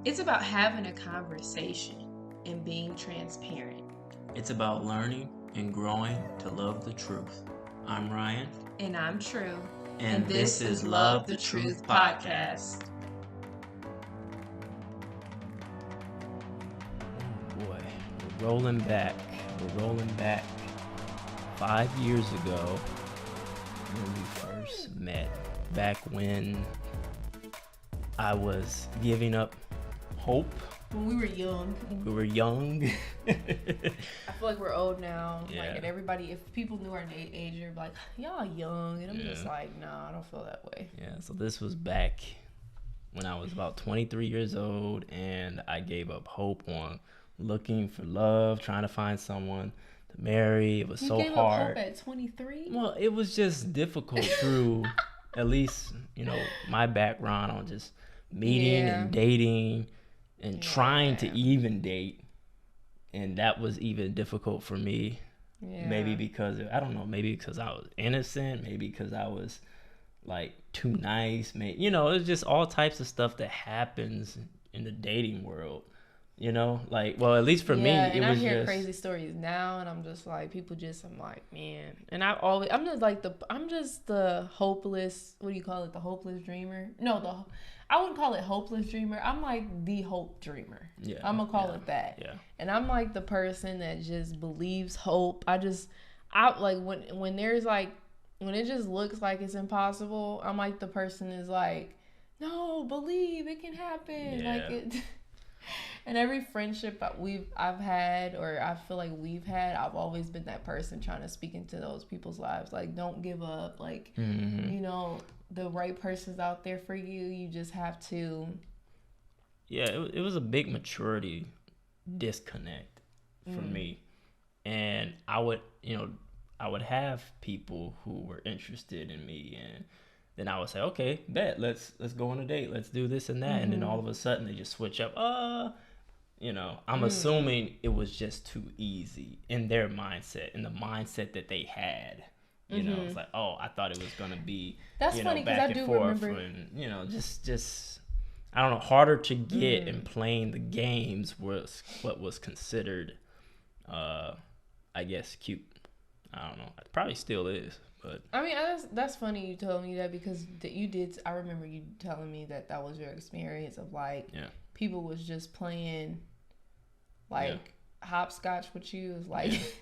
It's about having a conversation and being transparent. It's about learning and growing to love the truth. I'm Ryan. And I'm Tru. And this is Love the Truth Podcast. Oh boy, we're rolling back. 5 years ago when we first met. Back when I was giving up hope. When we were young. I feel like we're old now. Yeah. Like, and everybody, if people knew our age, they'd be like, y'all young. And I'm just like, nah, I don't feel that way. Yeah, so this was back when I was about 23 years old, and I gave up hope on looking for love, trying to find someone to marry. It was so hard. You gave up hope at 23? Well, it was just difficult through at least, my background on just meeting and dating and trying to even date. And that was even difficult for me. Yeah. Maybe because, I don't know, maybe because I was innocent, maybe because I was like too nice. Maybe, it's just all types of stuff that happens in the dating world. Like, well, at least for me, it was just... I hear crazy stories now, and I'm just like, I'm like, man. And I'm just the hopeless, what do you call it? The hopeless dreamer? No, I wouldn't call it hopeless dreamer. I'm like the hope dreamer. Yeah. I'm going to call it that. Yeah. And I'm like the person that just believes hope. I like when there's like, when it just looks like it's impossible, I'm like the person is like, no, believe it can happen. Yeah. Like it. And every friendship I've had, or I feel like we've had, I've always been that person trying to speak into those people's lives. Like, don't give up. Like, the right person's out there for you. You just have to. Yeah, it was a big maturity disconnect for me. And I would have people who were interested in me, and then I would say, okay, bet, let's go on a date. Let's do this and that. Mm-hmm. And then all of a sudden they just switch up. I'm assuming it was just too easy in their mindset, in the mindset that they had. It's like, oh, I thought it was going to be, that's funny, back and forth. Remember. And, just, I don't know, harder to get and playing the games was what was considered, I guess, cute. I don't know. It probably still is. But I mean, that's funny you told me that, because I remember you telling me that was your experience of like, people was just playing like hopscotch with you.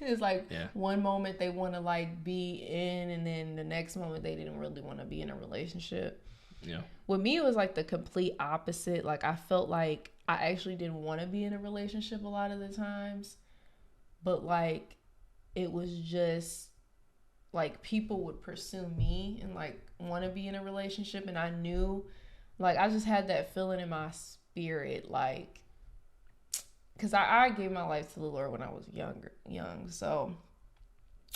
It's like, one moment they want to like be in, and then the next moment they didn't really want to be in a relationship. Yeah. With me, it was like the complete opposite. Like, I felt like I actually didn't want to be in a relationship a lot of the times, but like, it was just like people would pursue me and like want to be in a relationship, and I knew, like, I just had that feeling in my spirit, like, because I gave my life to the Lord when I was young, so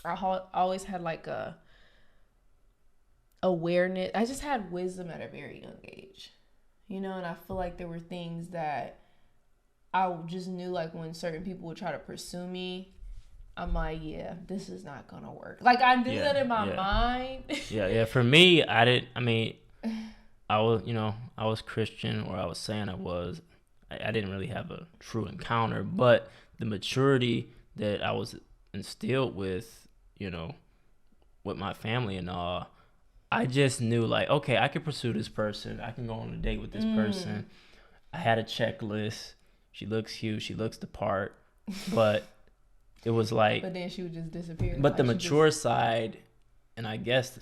I always had like a awareness. I just had wisdom at a very young age, and I feel like there were things that I just knew, like when certain people would try to pursue me, I'm like, yeah, this is not gonna work. Like, I knew that in my mind. Yeah. For me, I was Christian, or I was saying I was. I didn't really have a true encounter, but the maturity that I was instilled with, with my family and all, I just knew, like, okay, I can pursue this person. I can go on a date with this person. I had a checklist. She looks cute. She looks the part. But it was like... But then she would just disappear. But the mature side, and I guess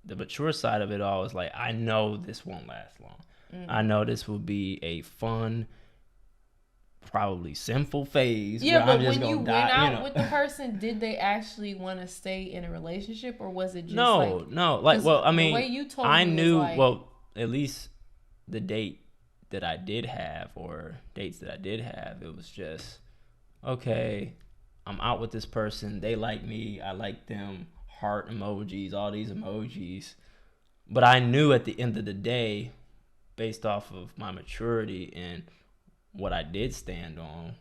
the mature side of it all is like, I know this won't last long. I know this will be a fun, probably sinful phase. Yeah, but when you went out with the person, did they actually want to stay in a relationship, or was it just no? Like, well, I mean, the way you told I me knew, was like, well, at least the date that I did have, or dates that I did have, it was just, okay, I'm out with this person. They like me. I like them. Heart emojis, all these emojis. But I knew at the end of the day, based off of my maturity and what I did stand on,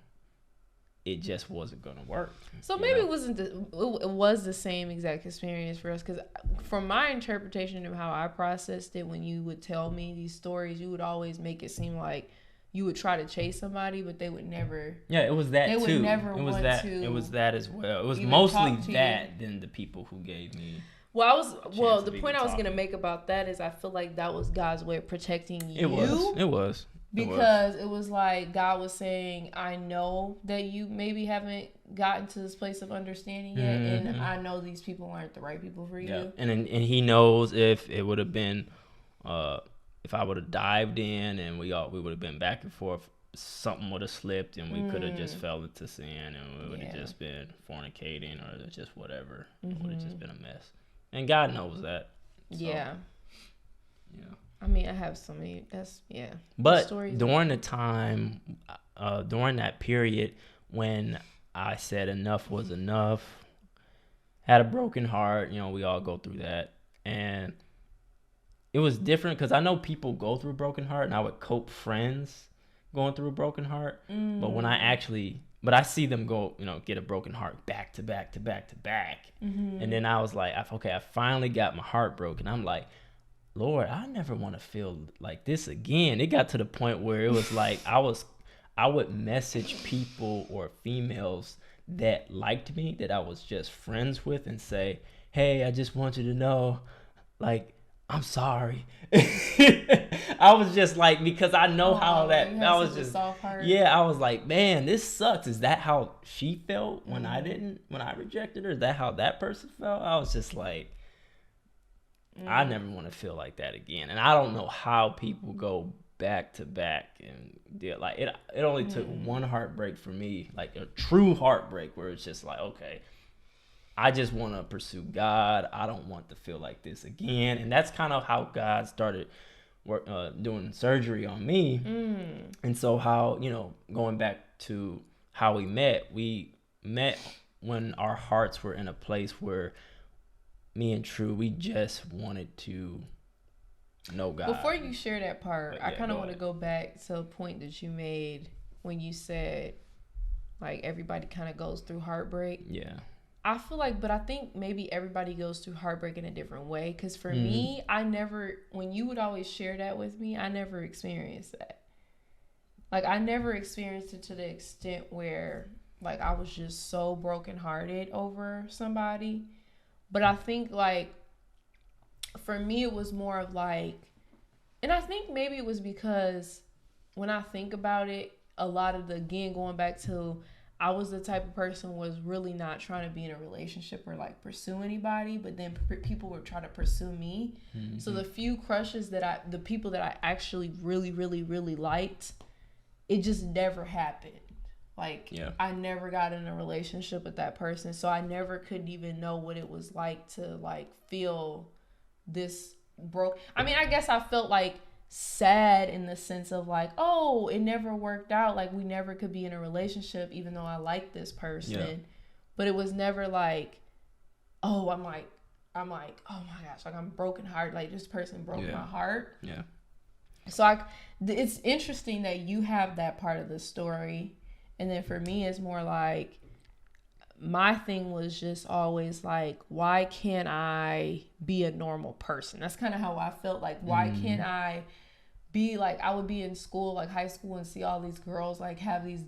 it just wasn't going to work. So maybe it was the same exact experience for us, because from my interpretation of how I processed it, when you would tell me these stories, you would always make it seem like you would try to chase somebody, but they would never. Yeah, it was that they too. Would never it was want that. to It was that as well. It was even mostly talk to that you. than the people who gave me. The point I was gonna make about that is I feel like that was God's way of protecting you. It was. Because it was like God was saying, I know that you maybe haven't gotten to this place of understanding yet, and I know these people aren't the right people for you. Yeah, and he knows if it would have been, if I would have dived in and we would have been back and forth, something would have slipped and we could have just fell into sin and we would have just been fornicating or just whatever. It would have just been a mess, and God knows that. So, yeah. I mean, I have so many. But during the time, during that period when I said enough was enough, had a broken heart, we all go through that. And it was different because I know people go through a broken heart and I would cope friends going through a broken heart. But when I see them go, get a broken heart back to back to back to back. And then I was like, okay, I finally got my heart broken. I'm like, Lord, I never want to feel like this again. It got to the point where it was like I would message people or females that liked me, that I was just friends with, and say, hey, I just want you to know, like, I'm sorry. I was just like, because I know how that, I was just, soft heart. Yeah, I was like, man, this sucks. Is that how she felt when when I rejected her? Is that how that person felt? I was just like, I never want to feel like that again. And I don't know how people go back to back and deal. Like it only took one heartbreak for me, like a true heartbreak where it's just like, okay, I just want to pursue God. I don't want to feel like this again. And that's kind of how God started doing surgery on me. And so how, going back to how we met when our hearts were in a place where me and Tru, we just wanted to know God. Before you share that part, I kind of want to go back to a point that you made when you said, like, everybody kind of goes through heartbreak. Yeah. I feel like, but I think maybe everybody goes through heartbreak in a different way. Because for me, when you would always share that with me, I never experienced that. Like, I never experienced it to the extent where, like, I was just so brokenhearted over somebody. But I think, like, for me, it was more of like, and I think maybe it was because when I think about it, a lot of going back to, I was the type of person who was really not trying to be in a relationship or like pursue anybody, but then people would try to pursue me. So the few crushes the people that I actually really, really, really liked, it just never happened. Like, I never got in a relationship with that person, so I never could even know what it was like to, like, feel this broke. I mean, I guess I felt, like, sad in the sense of, like, oh, it never worked out. Like, we never could be in a relationship, even though I liked this person. Yeah. But it was never, like, oh, I'm like, oh, my gosh, like, I'm brokenhearted. Like, this person broke my heart. Yeah. So, it's interesting that you have that part of the story. And then for me, it's more like, my thing was just always like, why can't I be a normal person? That's kind of how I felt. Like, why can't I be like, I would be in school, like high school, and see all these girls like have these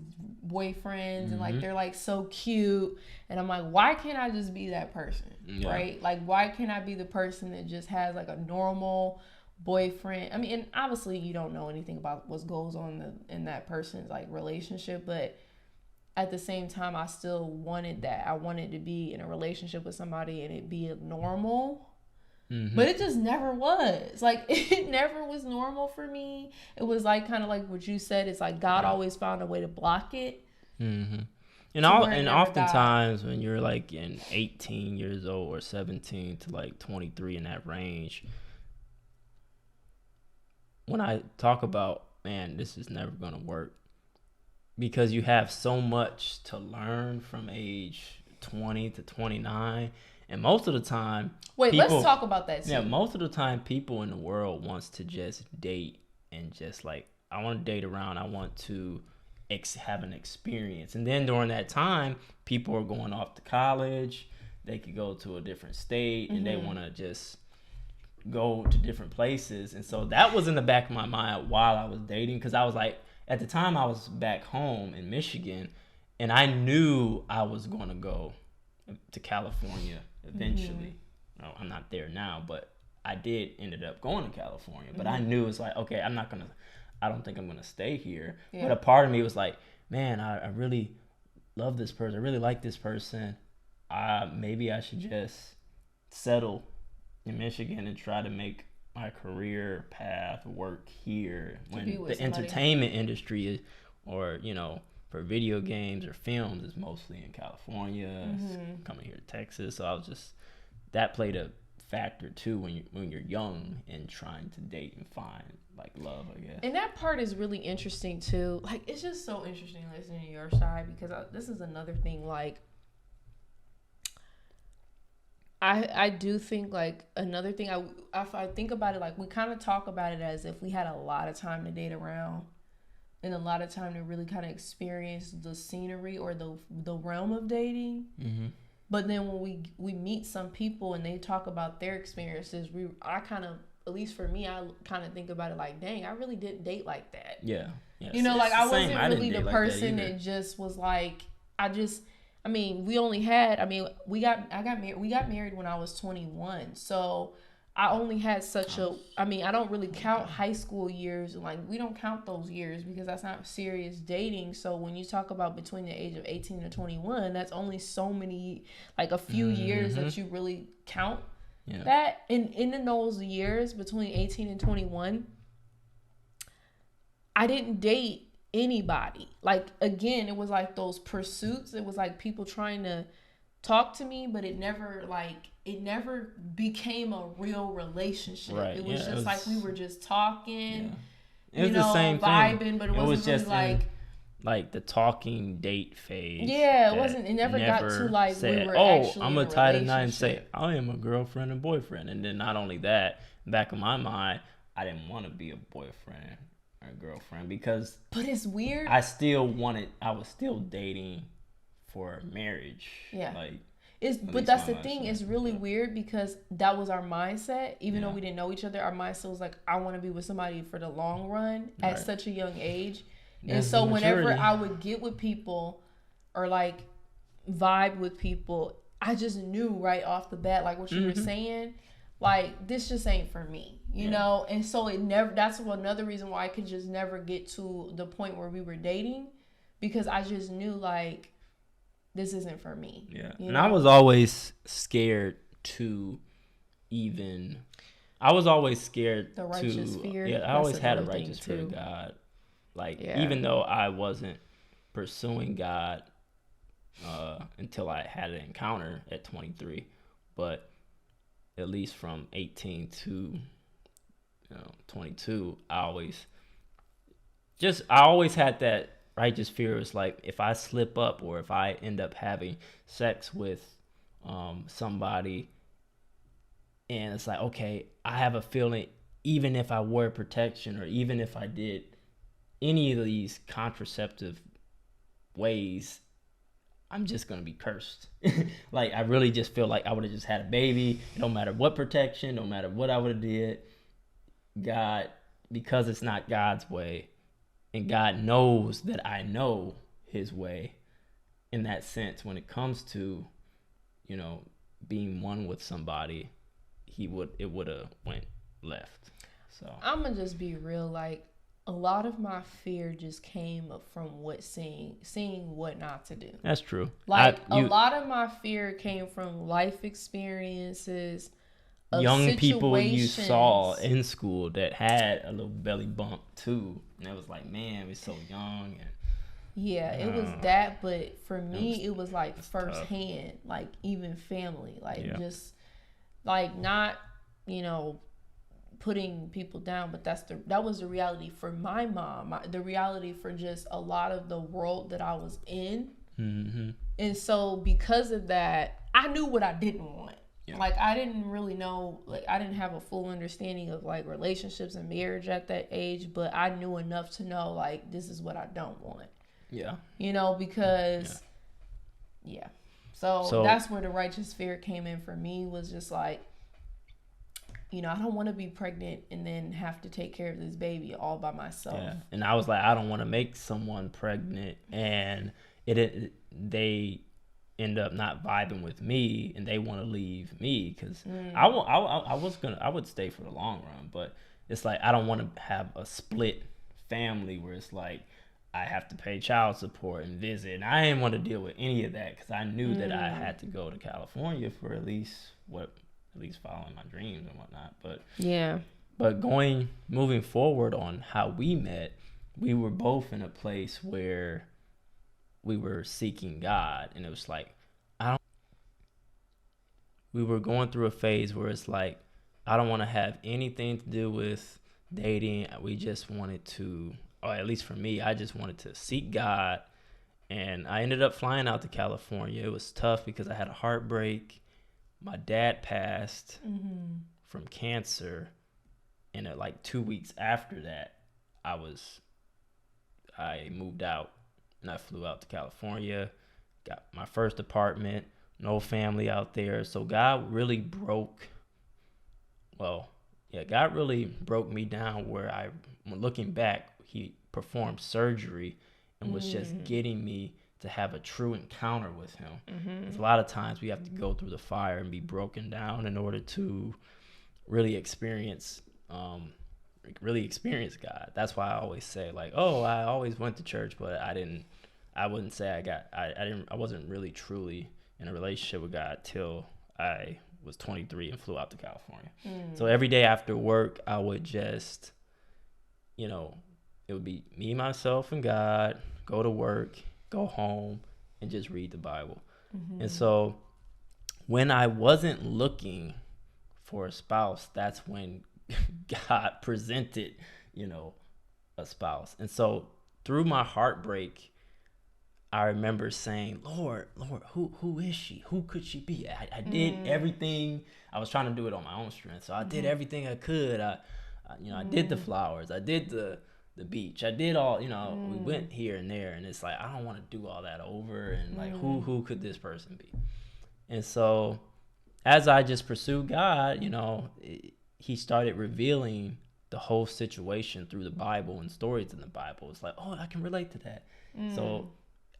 boyfriends and like they're like so cute. And I'm like, why can't I just be that person? Yeah. Right? Like, why can't I be the person that just has like a normal boyfriend? I mean, and obviously you don't know anything about what goes on in that person's like relationship, but at the same time, I still wanted that. I wanted to be in a relationship with somebody and it be normal. But it just never was. Like, it never was normal for me. It was like kind of like what you said. It's like God always found a way to block it. And oftentimes when you're like in 18 years old or 17 to like 23 in that range, when I talk about, man, this is never going to work, because you have so much to learn from age 20 to 29. And most of the time... let's talk about that too. Yeah, most of the time people in the world wants to just date and just like, I want to date around. I want to have an experience. And then during that time, people are going off to college. They could go to a different state and they want to just go to different places. And so that was in the back of my mind while I was dating, because I was like, at the time I was back home in Michigan, and I knew I was going to go to California eventually. No, I'm not there now, but I did ended up going to California. But I knew it's like, okay, I don't think I'm gonna stay here. Yeah. But a part of me was like, man, I really love this person. I really like this person. Maybe I should just settle in Michigan and try to make my career path work here when the entertainment industry is, or for video games or films is mostly in California. Coming here to Texas, so I was just, that played a factor too when you're young and trying to date and find like love, I guess. And that part is really interesting too. Like, it's just so interesting listening to your side, because this is another thing. Like, I do think, like, another thing, if I think about it, like, we kind of talk about it as if we had a lot of time to date around and a lot of time to really kind of experience the scenery or the realm of dating. But then when we meet some people and they talk about their experiences, I kind of, at least for me, I kind of think about it like, dang, I really didn't date like that. Yeah. Yes. Like, I wasn't really the person that just was like, we only had, we got married when I was 21. So I only had I don't really count high school years. Like, we don't count those years because that's not serious dating. So when you talk about between the age of 18 and 21, that's only so many, like a few years that you really count that. And in those years between 18 and 21, I didn't date anybody. Like, again, it was like those pursuits. It was like people trying to talk to me, but it never became a real relationship. Right. It was just like we were just talking. Yeah. It was the same vibing, thing. But it wasn't just really like the talking date phase. Yeah, it wasn't. It never got to like said, we were actually I'm gonna tie the knot and say I am a girlfriend and boyfriend. And then not only that, back in my mind, I didn't want to be a boyfriend or a girlfriend because. But it's weird. I was still dating for marriage. Yeah. But that's the thing. It's really weird because that was our mindset. Even though we didn't know each other, our mindset was like, I want to be with somebody for the long run at such a young age. And so whenever I would get with people or like vibe with people, I just knew right off the bat, like what you were saying, like, this just ain't for me, you know? And so that's another reason why I could just never get to the point where we were dating, because I just knew, like, this isn't for me. Yeah. And I was always scared to even, I was always scared the righteous fear. Yeah, I always had a righteous fear of God. Like, even though I wasn't pursuing God until I had an encounter at 23, but at least from 18 to 22, I always had that righteous fear. Is like, if I slip up or if I end up having sex with somebody, and it's like, okay, I have a feeling even if I wore protection or even if I did any of these contraceptive ways, I'm just gonna be cursed. Like, I really just feel like I would have just had a baby. No matter what protection, no matter what I would have did, God, because it's not God's way, and God knows that I know His way. In that sense, when it comes to, being one with somebody, it would have went left. So I'm gonna just be real, like, a lot of my fear just came from seeing what not to do. That's true. Like, a lot of my fear came from life experiences, young people you saw in school that had a little belly bump too, and it was like, man, we're so young. And it was that, but for me, it was like firsthand, like, even family, like, just like, not, putting people down, but that was the reality for my mom, the reality for just a lot of the world that I was in. And so because of that, I knew what I didn't want. Like, I didn't really know, like, I didn't have a full understanding of, like, relationships and marriage at that age, but I knew enough to know, like, this is what I don't want. Because so that's where the righteous fear came in for me, was just like, I don't want to be pregnant and then have to take care of this baby all by myself. Yeah. And I was like, I don't want to make someone pregnant and they end up not vibing with me and they want to leave me because I would stay for the long run, but it's like I don't want to have a split family where it's like I have to pay child support and visit. And I didn't want to deal with any of that because I knew that I had to go to California for at least following my dreams and whatnot. But yeah. But moving forward on how we met, we were both in a place where we were seeking God, and it was like we were going through a phase where it's like I don't want to have anything to do with dating. We just wanted to, or at least for me, I just wanted to seek God. And I ended up flying out to California. It was tough because I had a heartbreak. My dad passed from cancer. And like 2 weeks after that, I moved out and I flew out to California, got my first apartment, no family out there. So God really broke me down where when looking back, he performed surgery and was just getting me to have a true encounter with him. A lot of times we have to go through the fire and be broken down in order to really experience God. That's why I always say like, oh, I always went to church, but I wouldn't say I wasn't really truly in a relationship with God till I was 23 and flew out to California. So every day after work, I would just, it would be me, myself, and God, go to work, go home, and just read the Bible. And so when I wasn't looking for a spouse, that's when God presented, a spouse. And so through my heartbreak, I remember saying, Lord, who is she? Who could she be? I did everything. I was trying to do it on my own strength. So I did everything I could. I did the flowers. I did the beach. I did all, we went here and there. And it's like, I don't want to do all that over. And like, who could this person be? And so as I just pursued God, he started revealing the whole situation through the Bible and stories in the Bible. It's like, oh, I can relate to that. So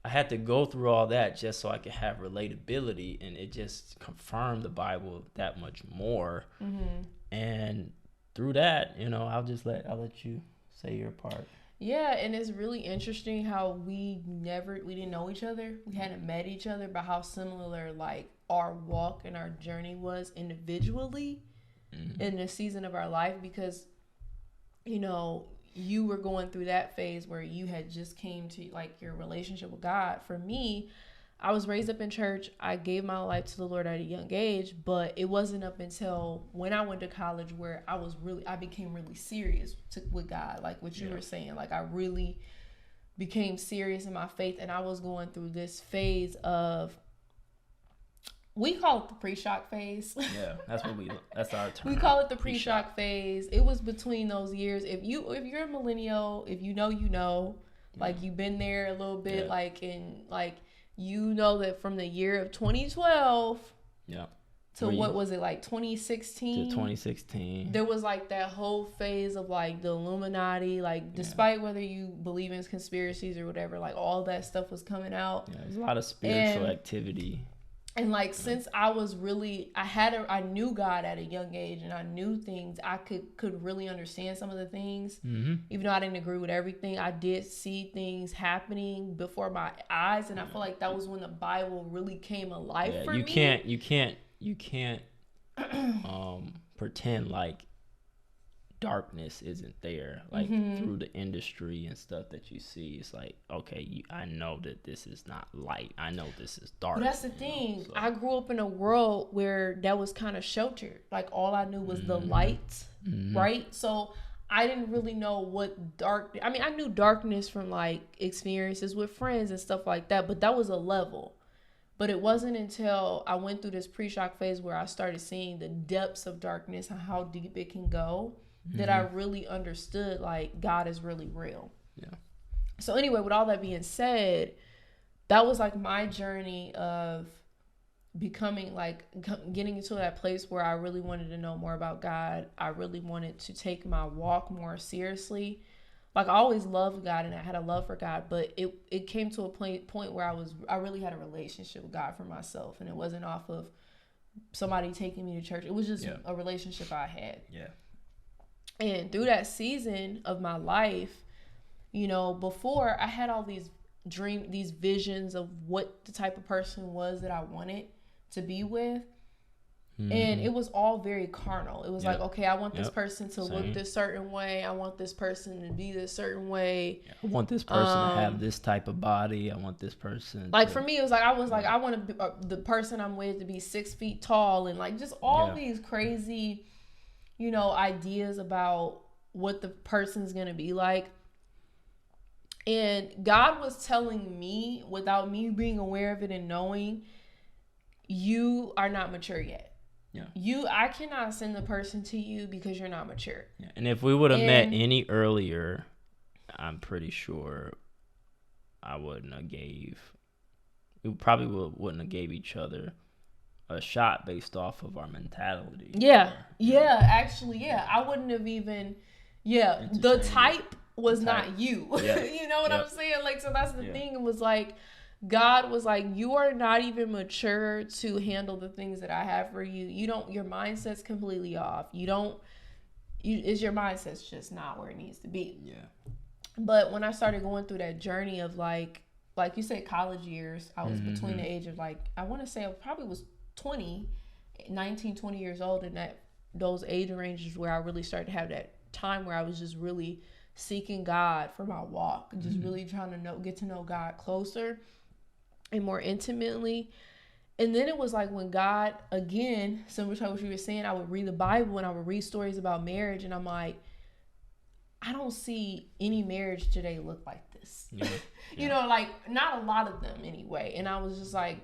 I had to go through all that just so I could have relatability, and it just confirmed the Bible that much more. And through that, I'll let you say your part. Yeah, and it's really interesting how we didn't know each other. We hadn't met each other, but how similar like our walk and our journey was individually in the season of our life, because you were going through that phase where you had just came to like your relationship with God. For me, I was raised up in church. I gave my life to the Lord at a young age, but it wasn't up until when I went to college where I became really serious with God. Like what you were saying, like I really became serious in my faith, and I was going through this phase of, we call it the pre-shock phase. Yeah, that's our term. We call it the pre-shock phase. It was between those years. If you're a millennial, if you know, like you've been there a little bit, like in like that from the year of 2012 to what was it, like 2016? To 2016. There was like that whole phase of like the Illuminati, like despite whether you believe in conspiracies or whatever, like all that stuff was coming out. Yeah, there's a lot of spiritual activity. And like since I knew God at a young age, and I knew things, I could really understand some of the things. Even though I didn't agree with everything, I did see things happening before my eyes, and I feel like that was when the Bible really came alive for me. You can't pretend like darkness isn't there, like through the industry and stuff that you see. It's like, okay, I know that this is not light. I know this is dark. But that's the thing. So. I grew up in a world where that was kind of sheltered. Like all I knew was the light, right? So I didn't really know what I knew darkness from like experiences with friends and stuff like that, but that was a level. But it wasn't until I went through this pre-shock phase where I started seeing the depths of darkness and how deep it can go that I really understood like God is really real. Yeah. So anyway, with all that being said, that was like my journey of becoming like getting into that place where I really wanted to know more about God. I really wanted to take my walk more seriously. Like I always loved God and I had a love for God, but it came to a point where I really had a relationship with God for myself, and it wasn't off of somebody taking me to church. It was just a relationship I had. Yeah. And through that season of my life, you know, before I had all these visions of what the type of person was that I wanted to be with. And it was all very carnal. It was like, okay, I want this person to look this certain way. I want this person to be this certain way. I want this person to have this type of body. I want this person like for me, it was like, I want the person I'm with to be 6 feet tall, and like just all these crazy, you know, ideas about what the person's going to be like. And God was telling me, without me being aware of it and knowing, you are not mature yet. Yeah. I cannot send the person to you because you're not mature. Yeah. And if we would have met any earlier, I'm pretty sure we probably wouldn't have gave each other a shot based off of our mentality. Yeah. Actually, I wouldn't have even, the type was not you. Yeah. You know what I'm saying? Like, so that's the thing. It was like, God was like, you are not even mature to handle the things that I have for you. Your mindset's completely off. Your mindset's just not where it needs to be. Yeah. But when I started going through that journey of like you said, college years, I was between the age of like, I want to say I probably was 19, 20 years old, and those age ranges where I really started to have that time where I was just really seeking God for my walk, just really trying to get to know God closer and more intimately. And then it was like when God, again, similar to what you were saying, I would read the Bible and I would read stories about marriage, and I'm like, I don't see any marriage today look like this. Yeah. You know, like not a lot of them anyway. And I was just like,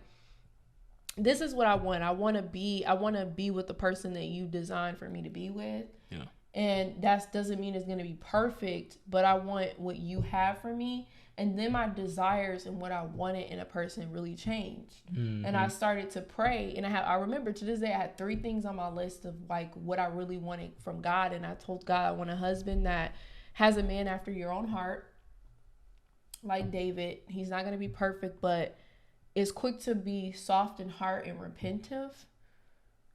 this is what I want. I want to be with the person that you designed for me to be with. Yeah. And that doesn't mean it's going to be perfect, but I want what you have for me. And then my desires and what I wanted in a person really changed. And I started to pray. And I remember to this day, I had 3 things on my list of like what I really wanted from God. And I told God, I want a husband that has a man after your own heart, like David. He's not going to be perfect, but is quick to be soft in heart and repentive.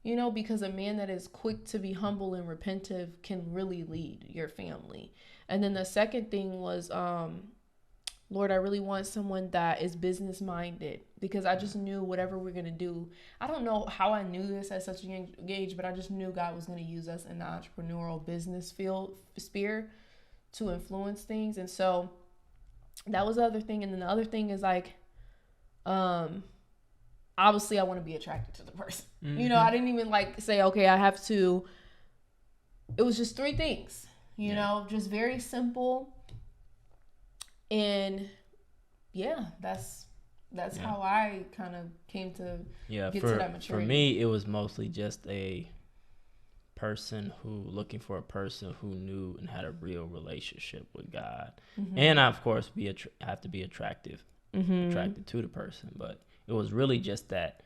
You know, because a man that is quick to be humble and repentive can really lead your family. And then the second thing was, Lord, I really want someone that is business minded, because I just knew whatever we're going to do. I don't know how I knew this at such a young age, but I just knew God was going to use us in the entrepreneurial business sphere to influence things. And so that was the other thing. And then the other thing is like, obviously I want to be attracted to the person. You know, I didn't even like say, okay, I have to. It was just 3 things, you know, just very simple. And that's how I kind of came to get to that maturity. For me, it was mostly just a person looking for a person who knew and had a real relationship with God. And I, of course, have to be attracted to the person. But it was really just that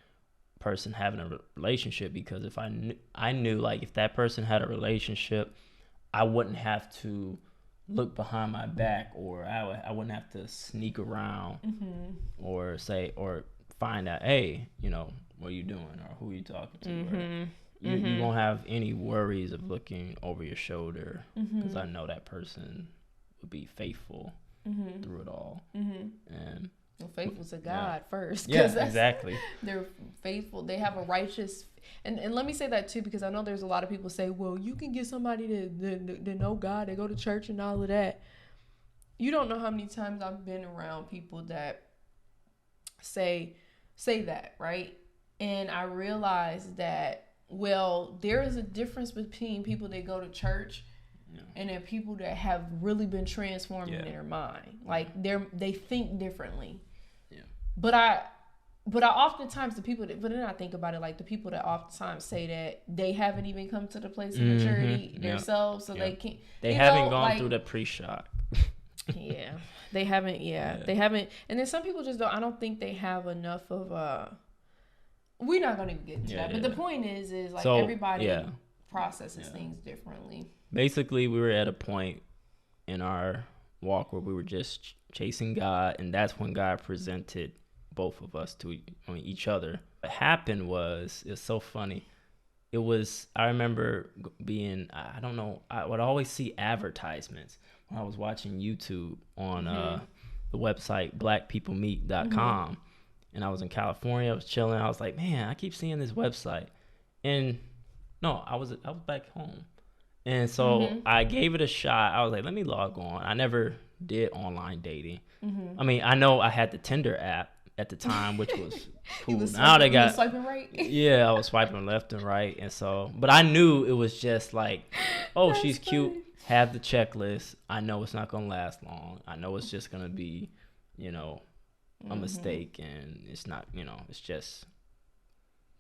person having a relationship, because if I knew like if that person had a relationship, I wouldn't have to look behind my back, or I wouldn't have to sneak around or find out, hey, you know, what are you doing, or who are you talking to? You won't have any worries of looking over your shoulder, because I know that person would be faithful through it all. And faithful to God first. Yeah, exactly. They're faithful. They have a righteous. And let me say that too, because I know there's a lot of people say, well, you can get somebody to know God, they go to church and all of that. You don't know how many times I've been around people that say that, right? And I realized that, well, there is a difference between people that go to church and then people that have really been transformed in their mind. Like they think differently. Yeah. But I oftentimes but then I think about it, like the people that oftentimes say that they haven't even come to the place of maturity themselves, so they can't. They haven't gone through the pre-shock. They haven't. They haven't. And then some people just don't. I don't think they have enough of we're not gonna even get into Yeah, that. But the point is like so everybody processes things differently. Basically, we were at a point in our walk where we were just chasing God, and that's when God presented both of us to each other. What happened was, it's so funny. It was, I remember being, I don't know, I would always see advertisements when I was watching YouTube on the website blackpeoplemeet.com. And I was in California, I was chilling. I was like, man, I keep seeing this website. And no, I was back home. And so I gave it a shot. I was like, let me log on. I never did online dating. I mean, I know I had the Tinder app at the time, which was cool. Now they got swiping right. Yeah, I was swiping left and right, and so, but I knew it was just like, oh, that's she's funny. Cute. Have the checklist. I know it's not gonna last long. I know it's just gonna be, a mistake, and it's not, it's just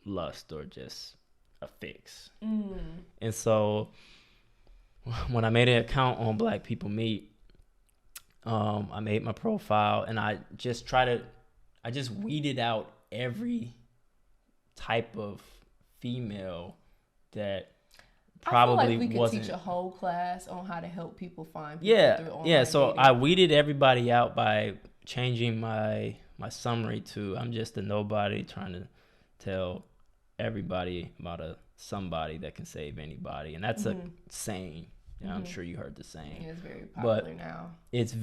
lust or just a fix. And so, when I made an account on Black People Meet, I made my profile, and I just weeded out every type of female that probably I feel like we could teach a whole class on how to help people find people through online so dating. I weeded everybody out by changing my summary to, I'm just a nobody trying to tell everybody about somebody that can save anybody. And that's a saying. I'm sure you heard the saying. It's very popular now. It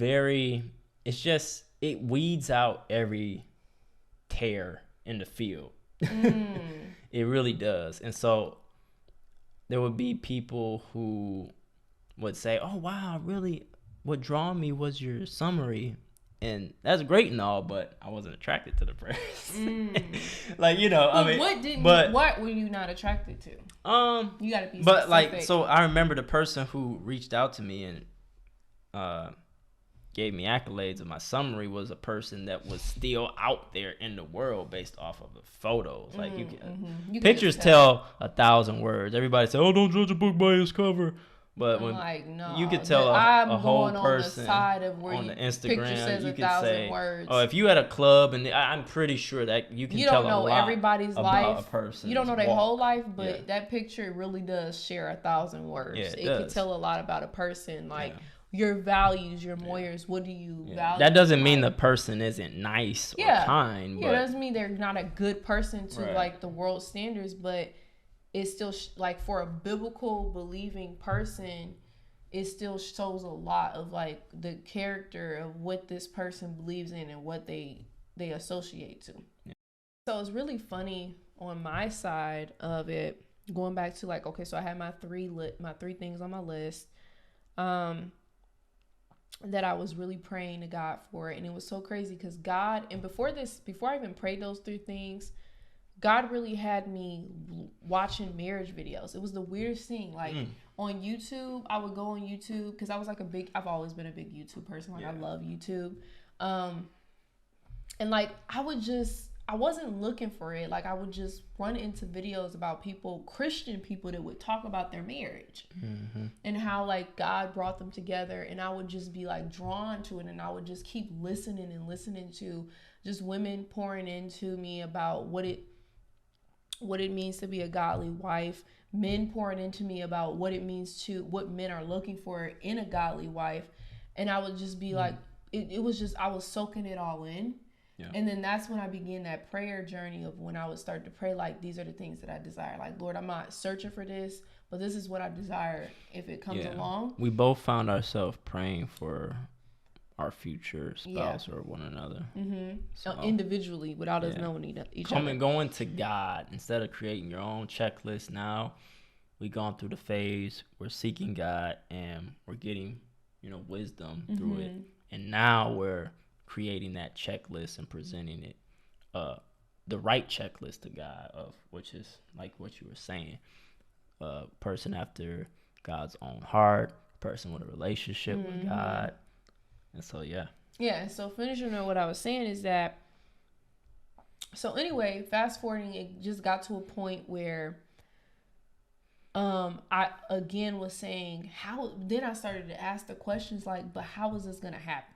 weeds out every tear in the field. It really does. And so there would be people who would say, oh wow, really, what drew me was your summary, and that's great and all, but I wasn't attracted to the person. Like, what were you not attracted to? You gotta be but specific. So I remember the person who reached out to me and gave me accolades of my summary was a person that was still out there in the world based off of the photos. Like you pictures tell 1,000 words. Everybody say, "Oh, don't judge a book by its cover." But when no, you could tell a whole person on the Instagram, you could say, words. "Oh, if you at a club," and I'm pretty sure that you can tell a lot. You don't know everybody's life. A person. You don't know their whole life, but that picture really does share 1,000 words. Yeah, it can tell a lot about a person, like your values, your morals. What do you value? That doesn't mean the person isn't nice or kind. But it doesn't mean they're not a good person to like the world standards, but it's still like for a biblical believing person, it still shows a lot of like the character of what this person believes in and what they associate to. So it's really funny on my side of it, going back to like, okay, so I had my three things on my list that I was really praying to God for, and it was so crazy because God, and before I even prayed those 3 things, God really had me watching marriage videos. It was the weirdest thing. Like on YouTube, I would go on YouTube because I was like I've always been a big YouTube person. Like I love YouTube. And like I wasn't looking for it. Like I would just run into videos about Christian people that would talk about their marriage and how like God brought them together. And I would just be like drawn to it. And I would just keep listening to just women pouring into me about what it means to be a godly wife, men pouring into me about what men are looking for in a godly wife. And I would just be like, it was just, I was soaking it all in. Yeah. And then that's when I began that prayer journey of when I would start to pray, like, these are the things that I desire. Like, Lord, I'm not searching for this, but this is what I desire if it comes along. We both found ourselves praying for our future spouse or one another. So, individually, without us knowing each other. Going to God instead of creating your own checklist. Now we've gone through the phase, we're seeking God and we're getting, wisdom through it. And now we're creating that checklist and presenting it, the right checklist to God, which is like what you were saying, person after God's own heart, person with a relationship with God. And so, so finishing on what I was saying is that, so anyway, fast forwarding, it just got to a point where I again was saying, then I started to ask the questions like, but how is this going to happen?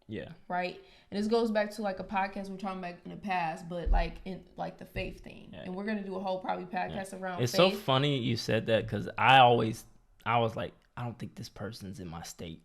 Yeah. Right? And this goes back to like a podcast we're talking about in the past, but like in like the faith thing. Yeah. And we're going to do a whole probably podcast around it's faith. It's so funny you said that because I was like, I don't think this person's in my state.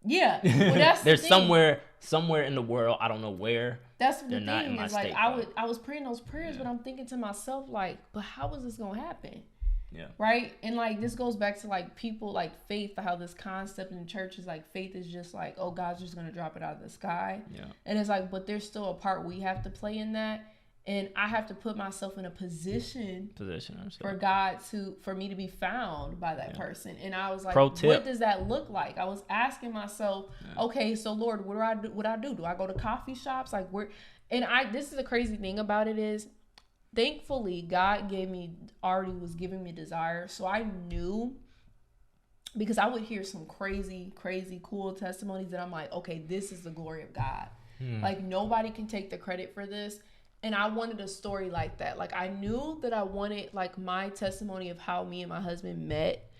Yeah. Well, that's there's the thing. somewhere in the world, I don't know where. That's what the thing is. Like I was praying those prayers, but I'm thinking to myself like, but how is this going to happen? Yeah. Right? And like this goes back to like people like faith, how this concept in church is like faith is just like, oh, God's just gonna drop it out of the sky. Yeah. And it's like, but there's still a part we have to play in that. And I have to put myself in a position for me to be found by that person. And I was like, what does that look like? I was asking myself, okay, so Lord, what do I do? Do I go to coffee shops? Like this is the crazy thing about it is, thankfully, God was giving me desire. So I knew, because I would hear some crazy, crazy, cool testimonies that I'm like, okay, this is the glory of God. Like nobody can take the credit for this. And I wanted a story like that. Like I knew that I wanted like my testimony of how me and my husband met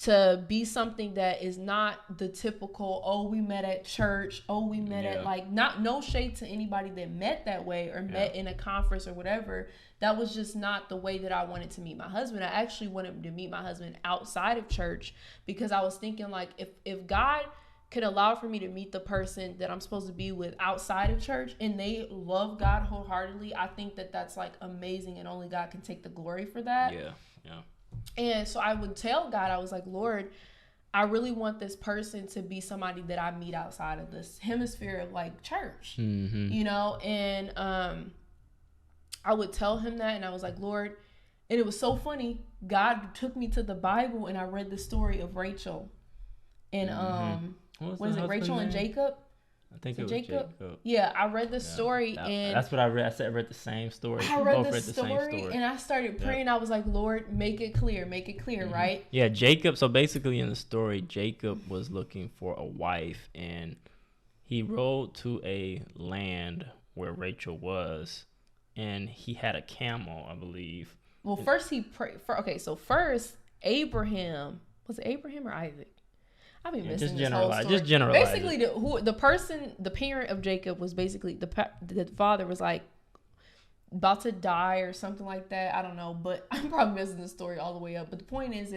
to be something that is not the typical, oh, we met at church, oh, we met at like, no shade to anybody that met that way or met in a conference or whatever. That was just not the way that I wanted to meet my husband. I actually wanted to meet my husband outside of church, because I was thinking like, if God could allow for me to meet the person that I'm supposed to be with outside of church and they love God wholeheartedly, I think that that's like amazing, and only God can take the glory for that. Yeah. And so I would tell God, I was like, Lord, I really want this person to be somebody that I meet outside of this hemisphere of like church, you know? And I would tell him that, and I was like, Lord, and it was so funny. God took me to the Bible, and I read the story of Rachel and what is it, Rachel and Jacob? I think it was Jacob. Yeah, I read the story, and that's what I read. I read the same story. I read the story, and I started praying. I was like, Lord, make it clear, right? Yeah, Jacob. So basically, in the story, Jacob was looking for a wife, and he rode to a land where Rachel was, and he had a camel, I believe. Well, first he prayed. So first Abraham, was it Abraham or Isaac? I've been missing this whole story. Just generalize. Basically, the parent of Jacob was basically the father was like about to die or something like that. I don't know, but I'm probably messing the story all the way up. But the point is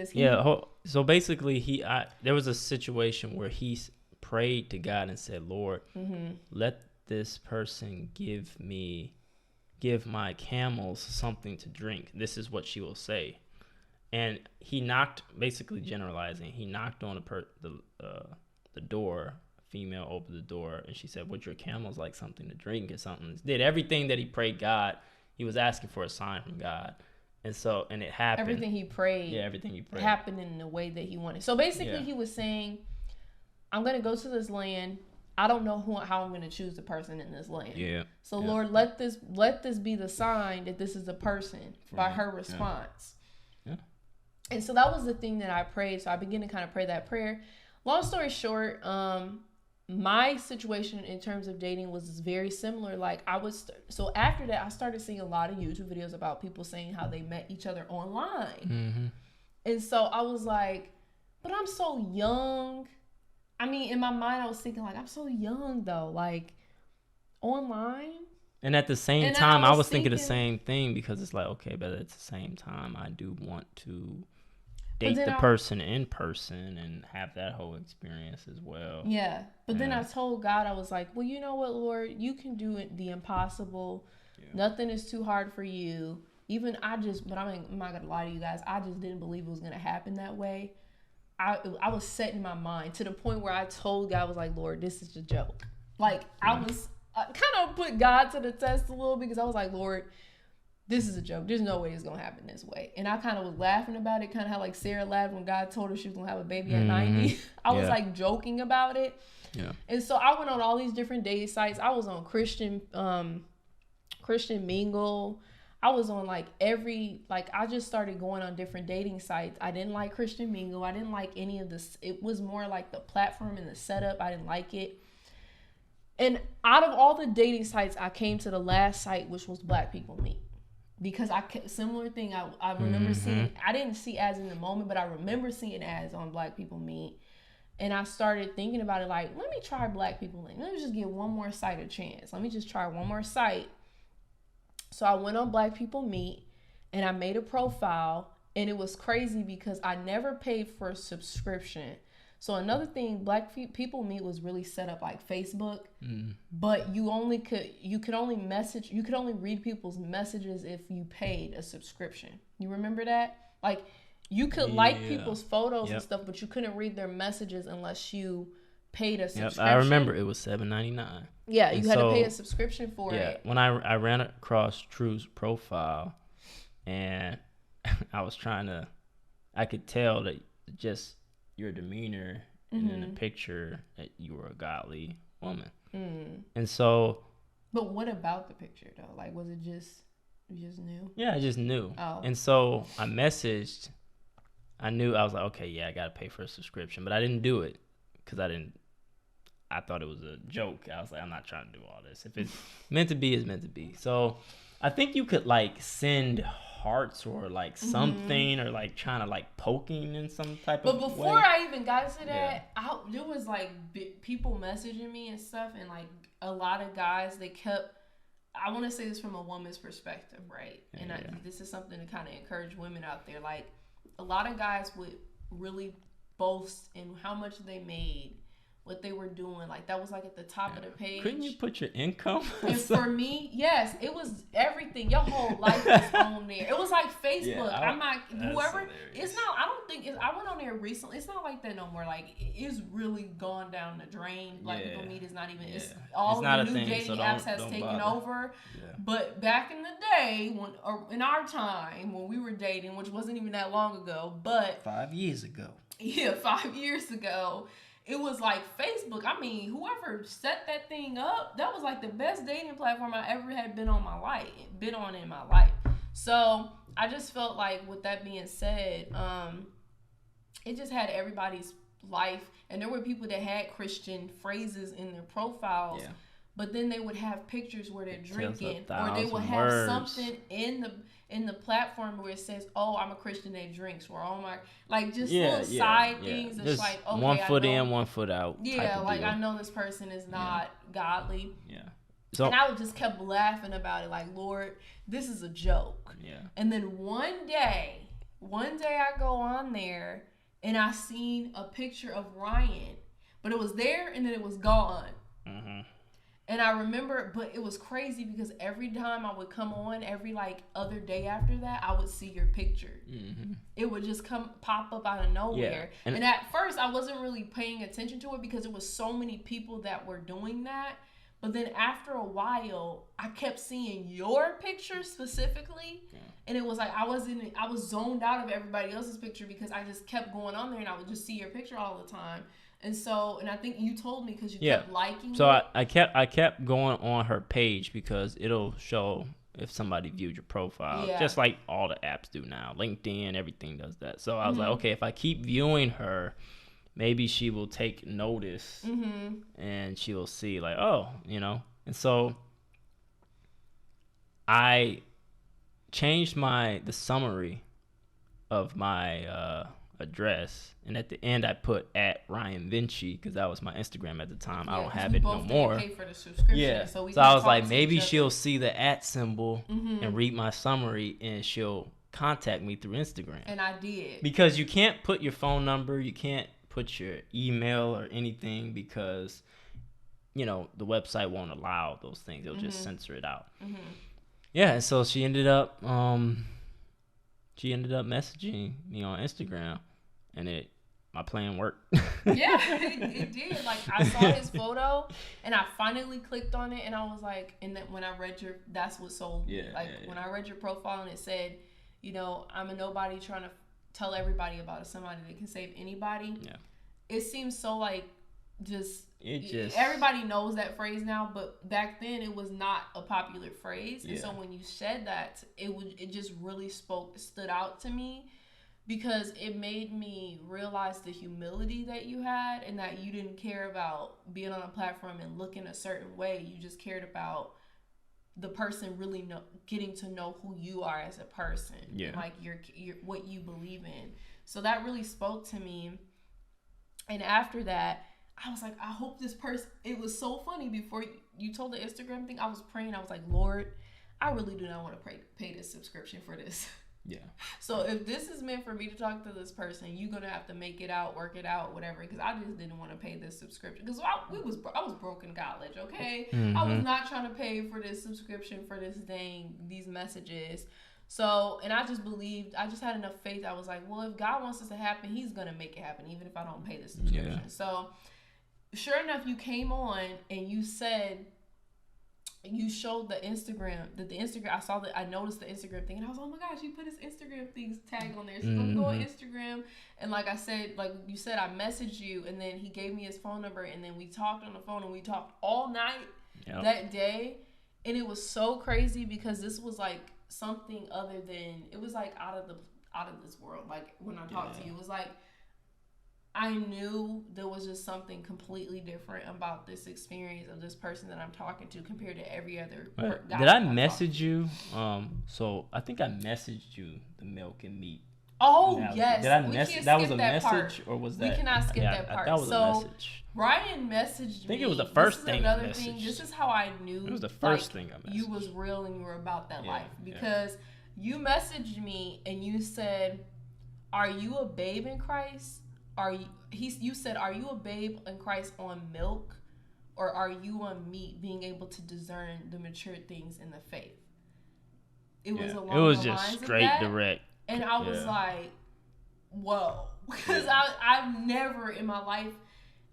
so basically there was a situation where he prayed to God and said, Lord, let this person give my camels something to drink. This is what she will say. And he knocked, basically generalizing, he knocked on the door. Female opened the door, and she said, would your camels like something to drink or something? Did everything that he prayed God. He was asking for a sign from God. And it happened. Everything he prayed happened in the way that he wanted. So basically he was saying, I'm going to go to this land. I don't know how I'm going to choose the person in this land. Yeah. So Lord, let this be the sign that this is the person by her response. Yeah. And so that was the thing that I prayed. So I began to kind of pray that prayer. Long story short, my situation in terms of dating was very similar. Like so after that, I started seeing a lot of YouTube videos about people saying how they met each other online. And so I was like, but I'm so young. I mean, in my mind, I was thinking like, I'm so young though, like online. And at the same time, I was thinking the same thing, because it's like, okay, but at the same time, I do want to date the person in person and have that whole experience as well. Yeah. But then I told God, I was like, well, you know what, Lord, you can do the impossible. Yeah. Nothing is too hard for you. Even I'm not going to lie to you guys. I just didn't believe it was going to happen that way. I was set in my mind to the point where I told God, I was like, Lord, this is a joke. Like I was kind of put God to the test a little, because I was like, Lord, this is a joke. There's no way it's going to happen this way. And I kind of was laughing about it, kind of how like Sarah laughed when God told her she was going to have a baby at 90. I was like joking about it. Yeah. And so I went on all these different dating sites. I was on Christian Mingle. I was on I just started going on different dating sites. I didn't like Christian Mingle. I didn't like any of this. It was more like the platform and the setup. I didn't like it. And out of all the dating sites, I came to the last site, which was Black People Meet. Because similar thing, I remember seeing, I didn't see ads in the moment, but I remember seeing ads on Black People Meet. And I started thinking about it like, let me try Black People Meet. Let me just give one more site a chance. Let me just try one more site. So I went on Black People Meet and I made a profile. And it was crazy because I never paid for a subscription. So another thing, Black People Meet was really set up like Facebook, but you could only read people's messages if you paid a subscription. You remember that? Like you could like people's photos and stuff, but you couldn't read their messages unless you paid a subscription. I remember it was $7.99. Yeah, you had to pay a subscription for it. When I ran across Tru's profile, and I could tell that just your demeanor and in the picture that you were a godly woman. And so. But what about the picture though? Like, was it you just knew? Yeah, I just knew. Oh. And so I messaged. I knew, I was like, okay, yeah, I got to pay for a subscription. But I didn't do it because I thought it was a joke. I was like, I'm not trying to do all this. If it's meant to be, it's meant to be. So I think you could like send hearts or like something or like trying to like poking in some type of way. But before I even got to that, there was like people messaging me and stuff, and like a lot of guys, they kept, I want to say this from a woman's perspective, right? And this is something to kind of encourage women out there. Like a lot of guys would really boast in how much they made, what they were doing. Like that was like at the top of the page. Couldn't you put your income? And for me, yes, it was everything. Your whole life was on there. It was like Facebook. Yeah, I'm not whoever. hilarious. It's not. I don't think. I went on there recently. It's not like that no more. Like it's really gone down the drain. Like People Meet is not even. Yeah. It's all the new dating apps has taken over. Yeah. But back in the day, in our time when we were dating, which wasn't even that long ago, but 5 years ago. Yeah, 5 years ago. It was like Facebook. I mean, whoever set that thing up, that was like the best dating platform I ever had been on in my life. So I just felt like, with that being said, it just had everybody's life, and there were people that had Christian phrases in their profiles. Yeah. But then they would have pictures where they're drinking, or they would have something in the platform where it says, "Oh, I'm a Christian that drinks," or "Oh my," like just little side things. It's like, okay, one foot in, one foot out. Yeah, like deal. I know this person is not godly. Yeah. So, and I would just kept laughing about it, like, Lord, this is a joke. Yeah. And then one day I go on there and I seen a picture of Ryan, but it was there and then it was gone. Mm-hmm. And I remember, but it was crazy because every time I would come on, every like other day after that, I would see your picture. Mm-hmm. It would just pop up out of nowhere. Yeah. And at first, I wasn't really paying attention to it because it was so many people that were doing that. But then after a while, I kept seeing your picture specifically. Yeah. And it was like I was zoned out of everybody else's picture because I just kept going on there and I would just see your picture all the time. And I think you told me because you kept liking. So I kept going on her page because it'll show if somebody viewed your profile, just like all the apps do now. LinkedIn, everything does that. So I was like, okay, if I keep viewing her, maybe she will take notice and she will see like, oh, And so I changed the summary of my address, and at the end I put @RyanVinci because that was my Instagram at the time. I don't have it no more. Pay for the subscription, yeah, so I was like, maybe she'll see the @ and read my summary, and she'll contact me through Instagram. And I did, because you can't put your phone number, you can't put your email or anything because the website won't allow those things. They'll just censor it out. Yeah, and so she ended up messaging me on Instagram, and my plan worked. Yeah, it did. Like, I saw his photo, and I finally clicked on it, and I was like, and then when I read that's what sold me. When I read your profile, and it said, I'm a nobody trying to tell everybody about somebody that can save anybody. Yeah. It seems so like everybody knows that phrase now, but back then it was not a popular phrase. And so when you said that, it just really stood out to me, because it made me realize the humility that you had, and that you didn't care about being on a platform and looking a certain way. You just cared about the person really getting to know who you are as a person, like your what you believe in. So that really spoke to me. And after that, I was like, I hope this person. It was so funny. Before you told the Instagram thing, I was praying. I was like, Lord, I really do not want to pay this subscription for this. Yeah. So if this is meant for me to talk to this person, you're gonna have to make it out, work it out, whatever. Because I just didn't want to pay this subscription. Because I was broke in college. Okay, I was not trying to pay for this subscription for these messages. So, and I just believed, I just had enough faith. I was like, well, if God wants this to happen, He's gonna make it happen, even if I don't pay the subscription. Yeah. So, sure enough, you came on and you said. You showed the Instagram, I noticed the Instagram thing, and I was, oh my gosh, you put his Instagram things tag on there. So let me go on Instagram, and like I said, like you said, I messaged you, and then he gave me his phone number, and then we talked on the phone, and we talked all night that day, and it was so crazy because this was like something other than, it was like out of this world. Like when I talked to you, it was like, I knew there was just something completely different about this experience of this person that I'm talking to compared to every other guy. Did I message you? So I think I messaged you the milk and meat. Oh, yes. Did I message? That was a message, or was that? We cannot skip that part. That was a message. Ryan messaged me. I think it was the first thing. Another thing. This is how I knew. It was the first thing I messaged. You was real and you were about that life, because you messaged me and you said, "Are you a babe in Christ? You said, are you a babe in Christ on milk, or are you on meat, being able to discern the mature things in the faith?" It was along it was the just lines straight of that, direct. And I was like, whoa, because I've never in my life.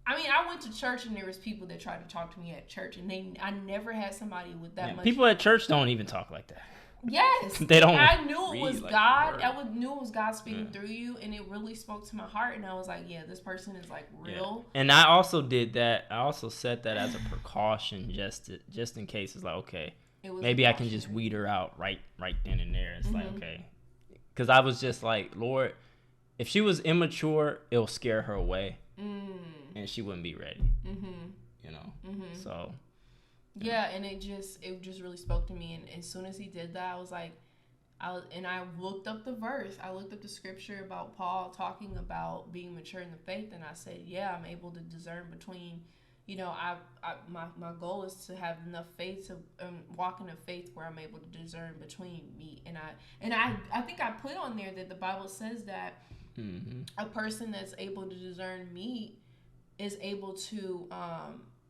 I mean, I went to church and there was people that tried to talk to me at church, and I never had somebody with that much. People at church don't even talk like that. Yes, they don't. I knew it was God. I knew it was God speaking through you, and it really spoke to my heart. And I was like, "Yeah, this person is like real." Yeah. And I also did that. I also set that as a precaution, just in case. It's like, okay, maybe I can just weed her out right then and there. It's like, okay, because I was just like, Lord, if she was immature, it'll scare her away, and she wouldn't be ready. You know, so. Yeah, and it just really spoke to me, and as soon as he did that, I was like, I looked up the verse, I looked up the scripture about Paul talking about being mature in the faith, and I said, yeah, I'm able to discern between, you know, my goal is to have enough faith to walk in a faith where I'm able to discern between meat, and I think I put on there that the Bible says that a person that's able to discern meat is able to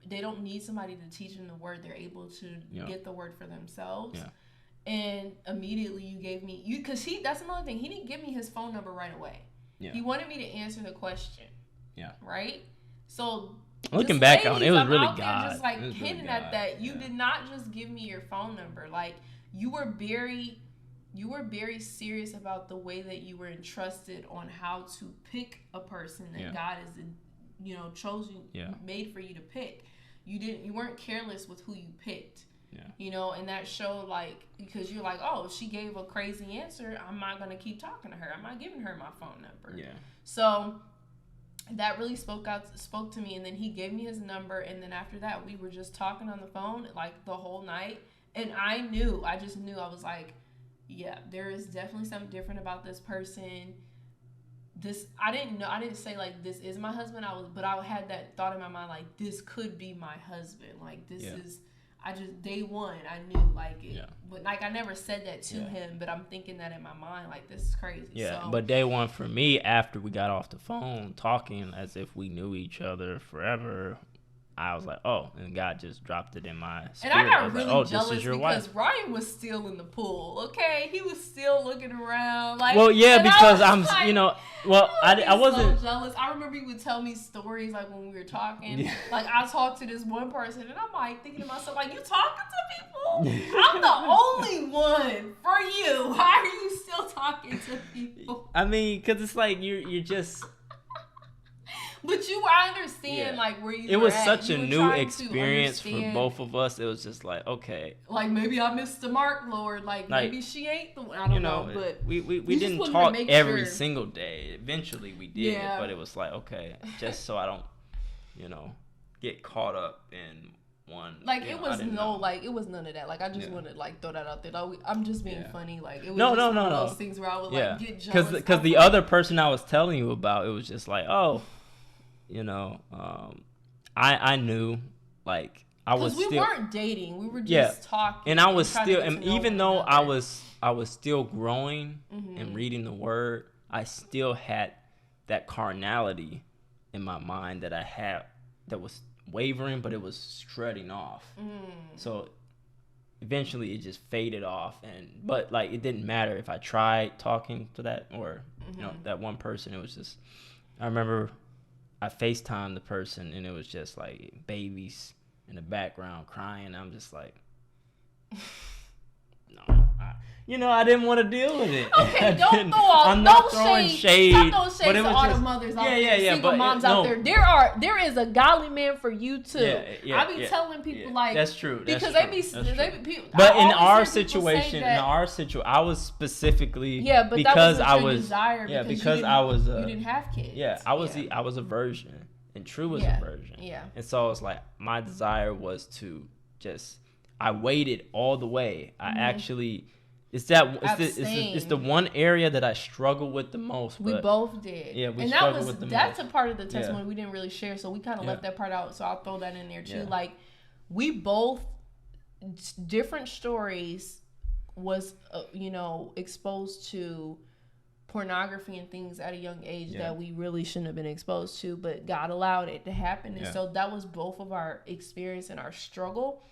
they don't need somebody to teach them the word. They're able to get the word for themselves. Yeah. And immediately you gave me, because that's another thing. He didn't give me his phone number right away. Yeah. He wanted me to answer the question. Yeah. Right? So looking back on it, it was really out God. There just like hinting at that. You did not just give me your phone number. Like you were very serious about the way that you were entrusted on how to pick a person that God is, chosen, made for you to pick. You weren't careless with who you picked. Yeah. And that showed, like, because you're like, oh, she gave a crazy answer, I'm not going to keep talking to her. I'm not giving her my phone number. Yeah. So that really spoke to me. And then he gave me his number. And then after that, we were just talking on the phone, like, the whole night. And I just knew, I was like, yeah, there is definitely something different about this person. I didn't say like this is my husband. But I had that thought in my mind, like this could be my husband. Like this is, I just day one I knew like it. Yeah. But like I never said that to him, but I'm thinking that in my mind, like this is crazy. Yeah. So, but day one for me, after we got off the phone talking as if we knew each other forever, I was like, oh, and God just dropped it in my spirit. And I got really jealous because Ryan was still in the pool, okay? He was still looking around. Like, well, yeah, because I wasn't so jealous. I remember you would tell me stories, like, when we were talking. Yeah. Like, I talked to this one person, and I'm, like, thinking to myself, like, you talking to people? I'm the only one for you. Why are you still talking to people? I mean, because it's like you're just... But I understand, like, where you were It was such a new experience for both of us. It was just like, okay. Like, maybe I missed the mark, Lord. Like maybe she ain't the one. I don't know. But we didn't talk every single day. Eventually we did. Yeah. But it was like, okay, just so I don't, get caught up in one. Like, it was it was none of that. Like, I just wanted to, like, throw that out there. I'm just being funny. Like, it was one of those things where I would, like, get jealous. Because the other person I was telling you about, it was just like, oh. I knew, like, I was because we still, weren't dating, we were just talking, and I was trying to still, get to and know even one though another. I was still growing and reading the word, I still had that carnality in my mind that I had that was wavering, but it was shredding off. So eventually it just faded off, but like it didn't matter if I tried talking to that or that one person. It was just, I remember I FaceTimed the person and it was just like babies in the background crying. I'm just like, no, I didn't want to deal with it. Okay, don't throw all. I'm not don't throwing shade. shade. Stop throwing shade to all the mothers out there, single moms out there. There is a godly man for you too. I be telling people like that's true. Because that's they be people. But in our situation, I was specifically but because that I was your was desire because I was you didn't have kids. I was a virgin and Tru was a virgin. And so it's like my desire was to just I waited all the way. I actually. It's the one area that I struggle with the most. We both did. Yeah, we and struggle with the most. That's a part of the testimony we didn't really share, so we kind of left that part out. So I'll throw that in there too. Like, we both different stories was exposed to pornography and things at a young age that we really shouldn't have been exposed to, but God allowed it to happen, and so that was both of our experience and our struggle.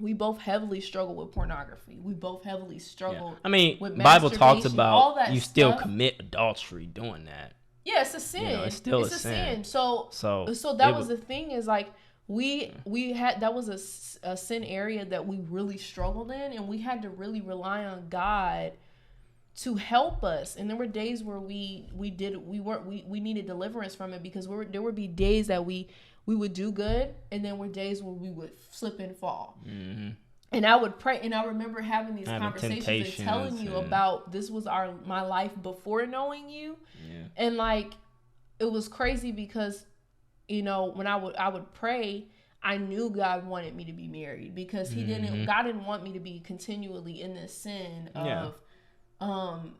We both heavily struggle with pornography. We both heavily struggle. I mean, with Bible talks all about that you still commit adultery doing that. Yeah, it's a sin. It's still a sin. So that was the thing is like we had that was a sin area that we really struggled in, and we had to really rely on God to help us. And there were days where we needed deliverance from it, because there would be days that we would do good, and then were days where we would slip and fall. Mm-hmm. And I would pray, and I remember having these conversations and telling you about this was my life before knowing you. Yeah. And like, it was crazy because, when I would pray, I knew God wanted me to be married, because God didn't want me to be continually in this sin of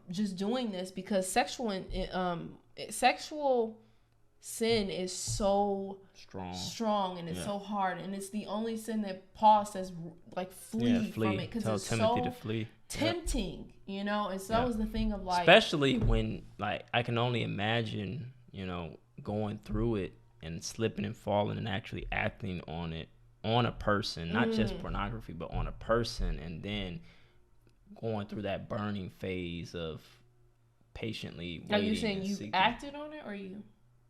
just doing this, because sexual sin is so strong and it's so hard, and it's the only sin that Paul says like flee from it, because it's Timothy to flee. Tempting, and so that was the thing of like, especially when like I can only imagine going through it and slipping and falling and actually acting on it on a person, not just pornography but on a person, and then going through that burning phase of patiently waiting. Are you saying you acted on it, or you?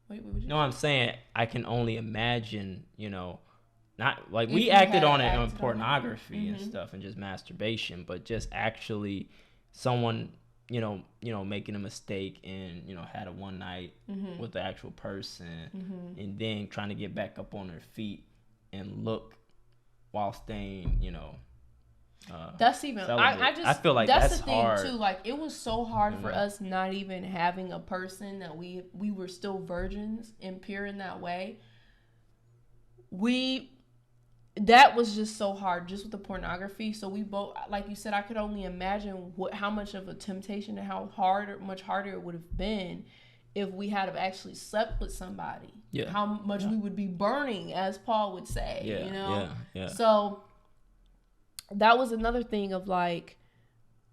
Wait, what would you say? I'm saying I can only imagine, not like we acted on it on pornography and stuff and just masturbation, but just actually someone, making a mistake and, had a one night with the actual person and then trying to get back up on their feet and look while staying, that's even I feel like that's the thing hard. Too. Like, it was so hard for us not even having a person that we were still virgins and pure in that way. That was just so hard just with the pornography. So we both, like you said, I could only imagine how much of a temptation and how much harder it would have been if we had have actually slept with somebody. Yeah. How much we would be burning, as Paul would say. Yeah. So that was another thing of like,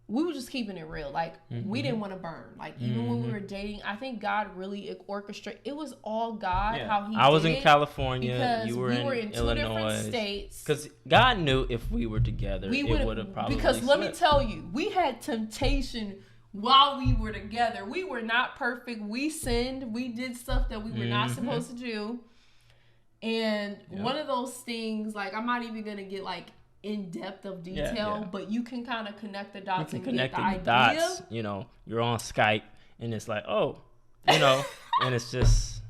we were just keeping it real. Like, we didn't want to burn. Like, even when we were dating, I think God really orchestrated. It was all God, how he I was in California. Because you were in two Illinois. Different states. Because God knew if we were together, it would have probably Because slipped. let me tell you, we had temptation while we were together. We were not perfect. We sinned. We did stuff that we were not supposed to do. And one of those things, like, I'm not even going to get, like, in depth of detail, but you can kind of connect the dots and get the idea. Dots, you're on Skype and it's like, and it's just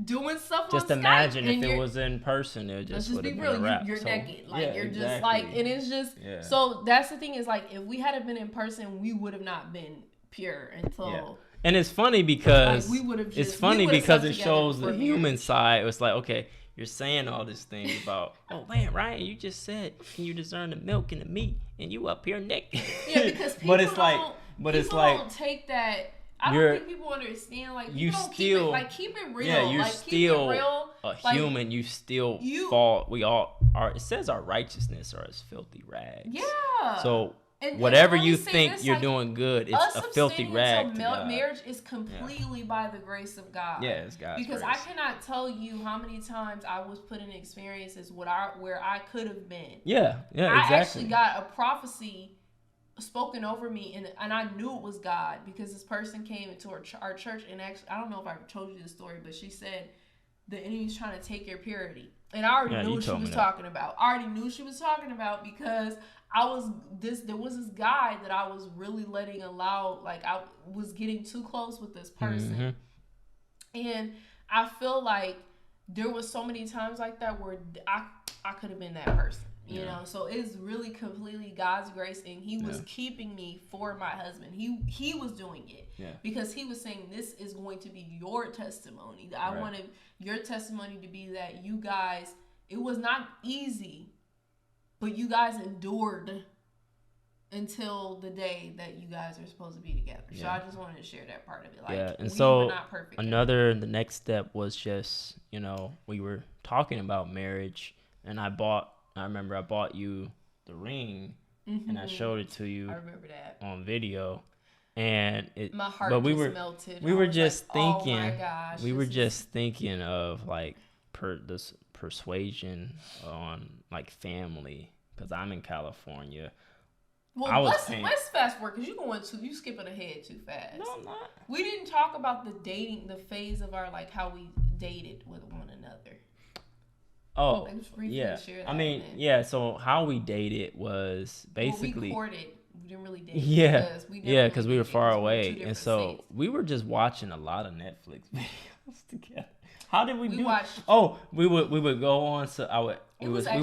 doing stuff just on imagine Skype, if it was in person, it just would have been a wrap. You're naked, like you're just like, and it's just so that's the thing is like, if we had been in person, we would have not been pure until. And it's funny because like it shows the human side. It was like, okay, you're saying all these things about, oh man, Ryan, you just said, can you discern the milk and the meat, and you up here naked? Yeah, because people don't take that I don't think people understand. Like, you don't still keep it real. Yeah, you're like, still keep it real. a like, human. You still fall. We all are. It says our righteousness are as filthy rags. Yeah. So whatever you think this, you're doing good, it's a filthy rag to God. Marriage is completely by the grace of God. Yeah, it's God's because grace. I cannot tell you how many times I was put in experiences where I could have been. Yeah, exactly. I actually got a prophecy spoken over me, and I knew it was God because this person came into our church, and actually, I don't know if I told you this story, but she said the enemy's trying to take your purity. And I already knew what she was talking about. I already knew what she was talking about because there was this guy that I was really letting allow, like I was getting too close with this person. Mm-hmm. And I feel like there was so many times like that where I could have been that person. You know, so it's really completely God's grace, and He was keeping me for my husband. He was doing it because He was saying, this is going to be your testimony. I wanted your testimony to be that you guys, it was not easy, but you guys endured until the day that you guys are supposed to be together. So I just wanted to share that part of it. Like, and we so were not perfect. the next step was just, we were talking about marriage, and I remember I bought you the ring, and I showed it to you. I remember that on video, and my heart melted. We were just thinking. Oh my gosh, we were just thinking of like this persuasion on like family, because I'm in California. Well, let's fast forward because you skipping ahead too fast. No, I'm not. We didn't talk about the phase of our, like, how we dated with one another. Oh, yeah. I mean, so how we dated was basically... we courted. We didn't really date. Yeah, because we were far away. And so states. We were just watching a lot of Netflix videos together. How did we do it? Oh, we would go on. So I would... It was So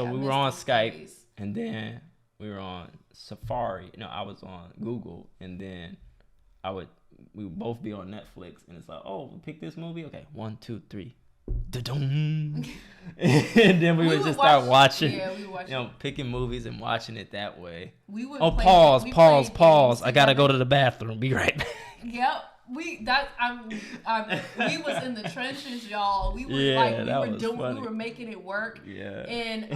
we were on Skype, and then we were on Safari. I was on Google, and then we would both be on Netflix, and it's like, oh, we pick this movie? Okay, 1, 2, 3. And then we would just start watching, picking movies and watching it that way. We would pause. I gotta go to the bathroom. Be right back. Yep. We was in the trenches, y'all. We were making it work. Yeah. And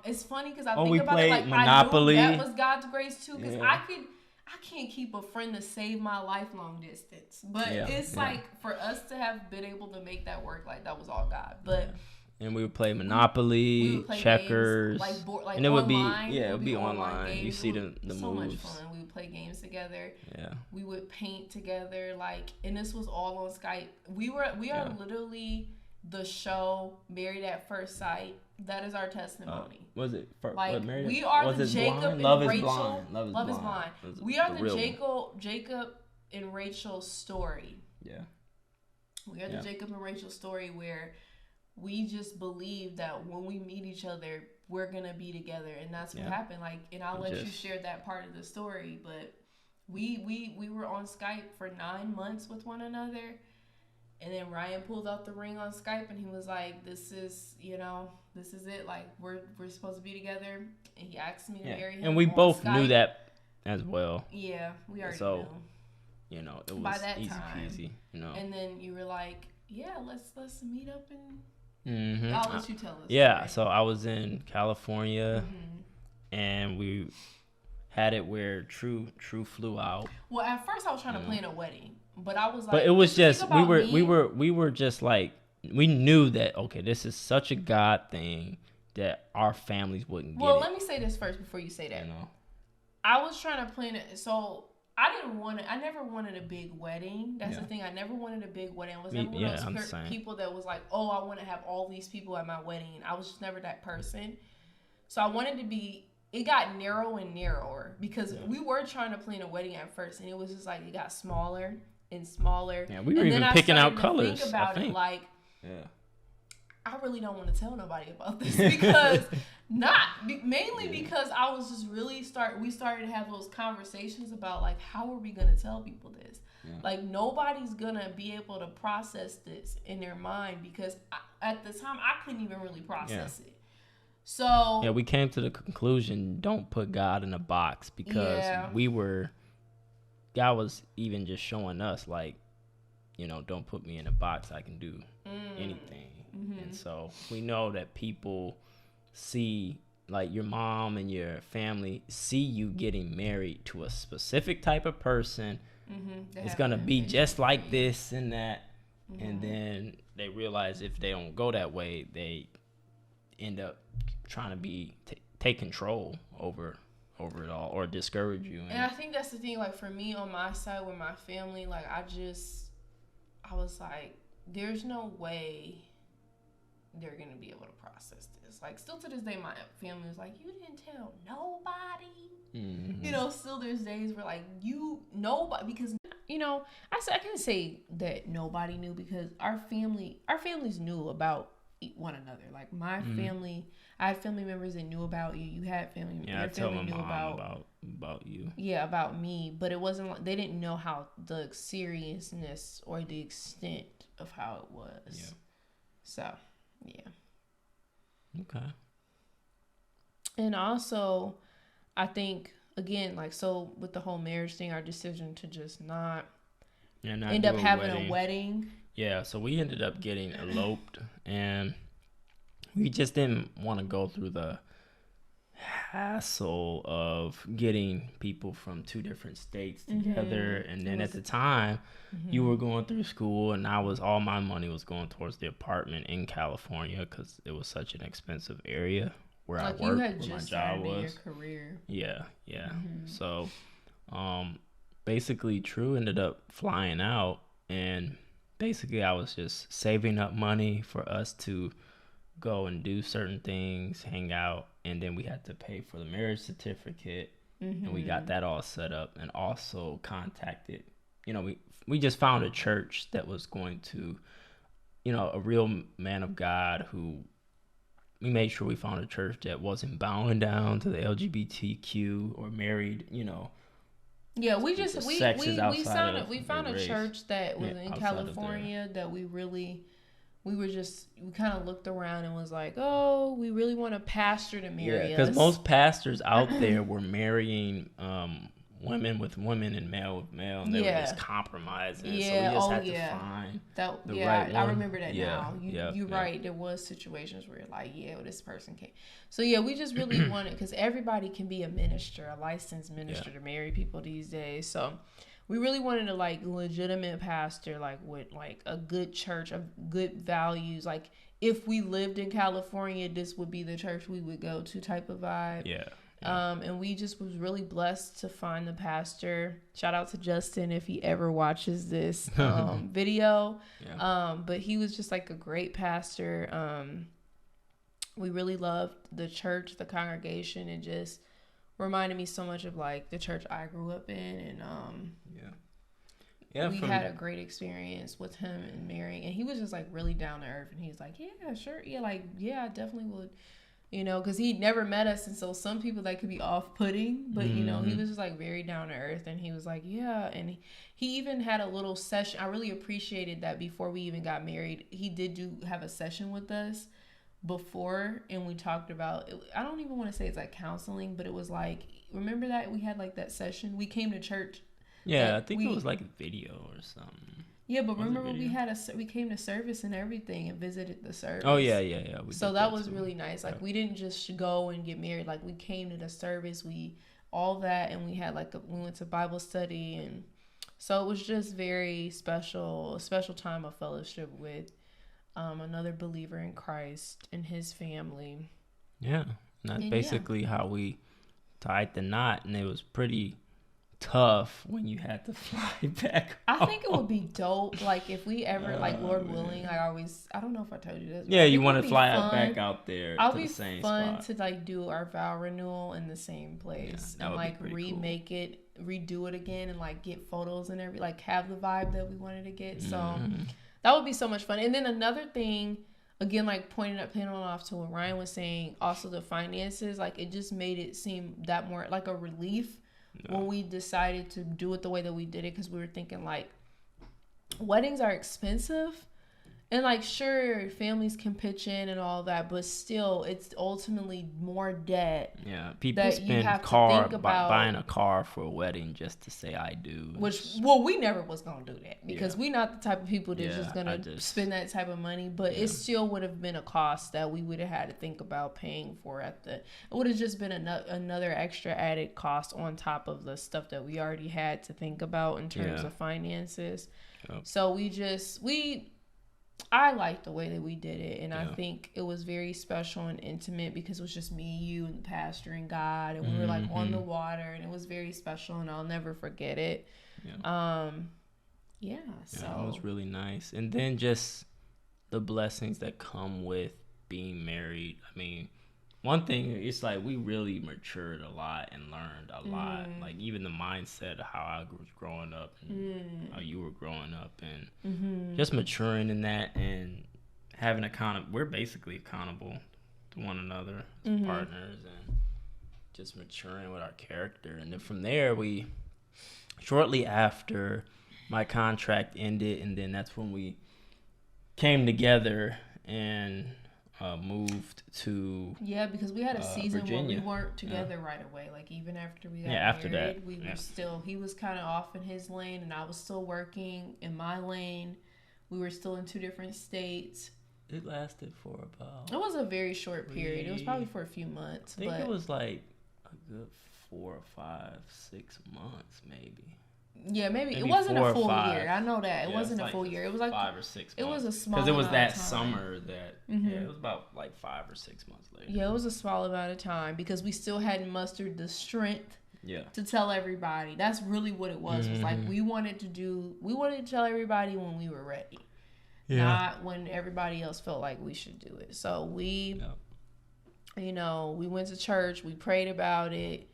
it's funny because I think about it, like, Monopoly. I knew that was God's grace too, because I can't keep a friend to save my life long distance. But it's like, for us to have been able to make that work, like, that was all God. But and we would play Monopoly, we would play checkers, games, like and it would online. It would be online. You see the so moves. Much fun. We would play games together. Yeah. We would paint together, like, and this was all on Skype. We are literally the show Married at First Sight. That is our testimony. Was it like we are the Jacob and Rachel? Love is blind. We are the Jacob and Rachel story. Yeah. We are the Jacob and Rachel story where we just believe that when we meet each other, we're gonna be together, and that's what happened. Like, and I'll let you share that part of the story, but we were on Skype for 9 months with one another. And then Ryan pulled out the ring on Skype, and he was like, this is it. Like, we're supposed to be together. And he asked me to marry him. And we both knew that as well. Yeah, we already knew. It was by that easy peasy. And then you were like, yeah, let's meet up and I'll let you tell us. Yeah, so I was in California, and we had it where Tru flew out. Well, at first I was trying to plan a wedding. But I was like, but it was just we were just like, we knew that, okay, this is such a God thing that our families wouldn't get. Well, let me say this first before you say that. I was trying to plan it, so I never wanted a big wedding. That's the thing. I never wanted a big wedding. I was never one of those people that was like, oh, I want to have all these people at my wedding. I was just never that person. So I wanted to be. It got narrow and narrower because we were trying to plan a wedding at first, and it was just like it got smaller and smaller. Yeah, we were even picking out colors. Think about it, like, I really don't want to tell nobody about this because because I was just really we started to have those conversations about, like, how are we going to tell people this? Yeah. Like, nobody's going to be able to process this in their mind because at the time I couldn't even really process it. So we came to the conclusion, don't put God in a box, because we were God was even just showing us, like, don't put me in a box. I can do anything. And so we know that people see, like, your mom and your family see you getting married to a specific type of person. It's going to be just like this and that. And then they realize if they don't go that way, they end up trying to take control over it all, or discourage you. And I think that's the thing, like, for me on my side with my family, like, I was like, there's no way they're gonna be able to process this. Like, still to this day, my family was like, you didn't tell nobody. Still there's days where, like, nobody, because I can't say that nobody knew, because our families knew about one another. Like, my family, I had family members that knew about you. You had family members. Yeah, I tell my mom about you. Yeah, about me, but it wasn't like, they didn't know how the seriousness or the extent of how it was. Yeah. So, yeah. Okay. And also, I think, again, like, so with the whole marriage thing, our decision to just not end up having a wedding. Yeah, so we ended up getting eloped, and we just didn't want to go through the hassle of getting people from two different states together. And then at the time, you were going through school, and all my money was going towards the apartment in California, because it was such an expensive area where I worked, where my job was. Your career. Yeah. So, basically, Tru ended up flying out, and basically I was just saving up money for us to go and do certain things, hang out, and then we had to pay for the marriage certificate, and we got that all set up, and also contacted, we just found a church that was going to, a real man of God, who we made sure we found a church that wasn't bowing down to the LGBTQ or married, Yeah, we found a church that was in California that we kind of looked around and was like, oh, we really want a pastor to marry us. Because most pastors out there were marrying women with women and male with male, and they were just compromising. Yeah, so we just had to find the right one. I remember that now. You're right. There was situations where you're like, this person came. So we just really wanted, because everybody can be a minister, a licensed minister to marry people these days. So we really wanted a legitimate pastor, with a good church of good values. Like, if we lived in California, this would be the church we would go to, type of vibe. Yeah. And we just was really blessed to find the pastor. Shout out to Justin if he ever watches this video. But he was just a great pastor. We really loved the church, the congregation, and just reminded me so much of the church I grew up in. And we had a great experience with him and Mary, and he was just really down to earth, and he's like, yeah, sure, I definitely would. Because he'd never met us, and so some people that could be off-putting, but he was just very down to earth, and he was like, yeah. And he even had a little session. I really appreciated that before we even got married. He did have a session with us before, and we talked about, I don't even want to say it's counseling, but it was remember that we had that session? We came to church. Yeah, I think it was a video or something. Yeah, but remember we came to service and everything and visited the service. Oh yeah. So that was really nice. We didn't just go and get married. We came to the service. All that, and we had we went to Bible study, and so it was just very special, a special time of fellowship with another believer in Christ and his family. Yeah, and that's basically how we tied the knot, and it was pretty tough when you had to fly back home. I think it would be dope, if we ever, Lord willing, I don't know if I told you this. Yeah, you want to fly back out there to the same spot. It'll be fun to do our vow renewal in the same place, and remake it, redo it again, and get photos and have the vibe that we wanted to get. So that would be so much fun. And then another thing, again, pointing off to what Ryan was saying, also the finances, it just made it seem that more a relief. When we decided to do it the way that we did it, because we were thinking weddings are expensive, And like, sure, families can pitch in and all that, but still, it's ultimately more debt. Yeah, people that you spend have to think about buying a car for a wedding just to say I do. Which, well, we never was gonna do that because Yeah. we not the type of people that's Yeah, just gonna spend that type of money. But Yeah. it still would have been a cost that we would have had to think about paying for at the. It would have just been another extra added cost on top of the stuff that we already had to think about in terms of finances. Yep. So I liked the way that we did it, and I think it was very special and intimate because it was just me, you, and the pastor and God, and we were like on the water, and it was very special, and I'll never forget it. Yeah. So it was really nice, and then just the blessings that come with being married. I mean, one thing, it's like we really matured a lot and learned a lot. Like even the mindset of how I was growing up and how you were growing up, and just maturing in that and having we're basically accountable to one another as partners, and just maturing with our character. And then from there, we shortly after my contract ended, and then that's when we came together and moved to because we had a season Virginia. where we weren't together right away. Like even after we got after married, that, we were still. He was kind of off in his lane, and I was still working in my lane. We were still in 2 different states. It lasted for about. It was a very short period. It was probably for a few months. I think it was like a good 4 or 5, 6 months, maybe. Yeah, maybe it wasn't a full year. I know that it wasn't a full year. It was like 5 or 6 months. It was a small because it was that time. Summer that it was about like 5 or 6 months later. Yeah, it was a small amount of time because we still hadn't mustered the strength to tell everybody. That's really what it was. It was like we wanted to tell everybody when we were ready, not when everybody else felt like we should do it. So we went to church, we prayed about it.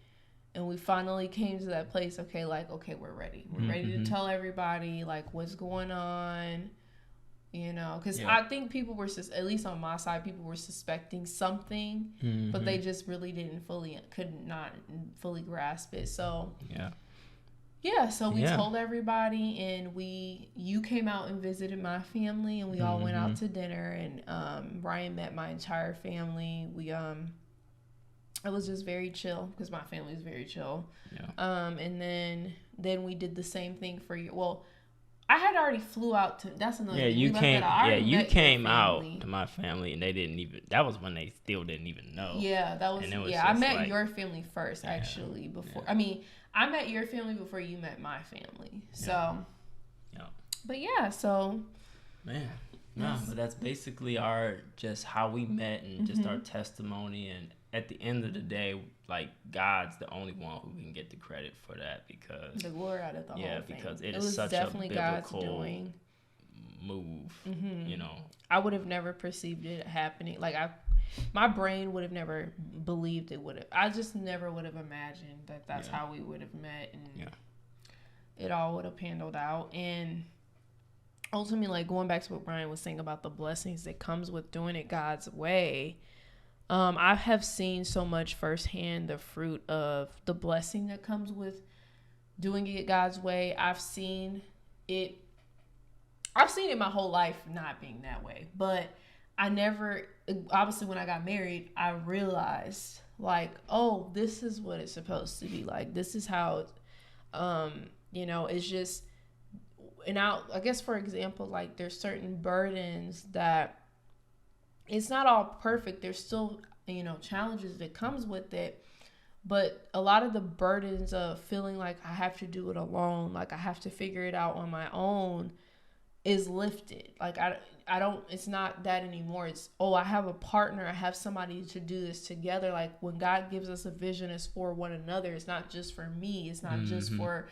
And we finally came to that place, okay, we're ready. We're ready to tell everybody, like, what's going on, Because I think people were, at least on my side, people were suspecting something, but they just really could not fully grasp it. So, so we told everybody, and you came out and visited my family, and we all went out to dinner, and Ryan met my entire family. It was just very chill because my family is very chill. And then we did the same thing for you. Well, I had already flew out to. That's another. Yeah, thing. you came. Yeah, you came out to my family, and they didn't even. That was when they still didn't even know. Yeah, that was. I met your family first, actually. Before I met your family before you met my family. So. But so. Man. No, but that's basically how we met and just our testimony. And at the end of the day, like, God's the only one who can get the credit for that, because the glory out of the whole thing. Because it is such a biblical move. I would have never perceived it happening. Like my brain would have never believed it would have. I just never would have imagined that that's how we would have met, and it all would have handled out. And ultimately, like, going back to what Brian was saying about the blessings that comes with doing it God's way, I have seen so much firsthand the fruit of the blessing that comes with doing it God's way. I've seen it my whole life not being that way, but obviously when I got married, I realized, like, oh, this is what it's supposed to be like. This is how it's just. And I guess, for example, like, there's certain burdens that it's not all perfect. There's still, challenges that comes with it. But a lot of the burdens of feeling like I have to do it alone, like I have to figure it out on my own, is lifted. Like I don't, it's not that anymore. It's, I have a partner. I have somebody to do this together. Like, when God gives us a vision, it's for one another. It's not just for me. It's not just for...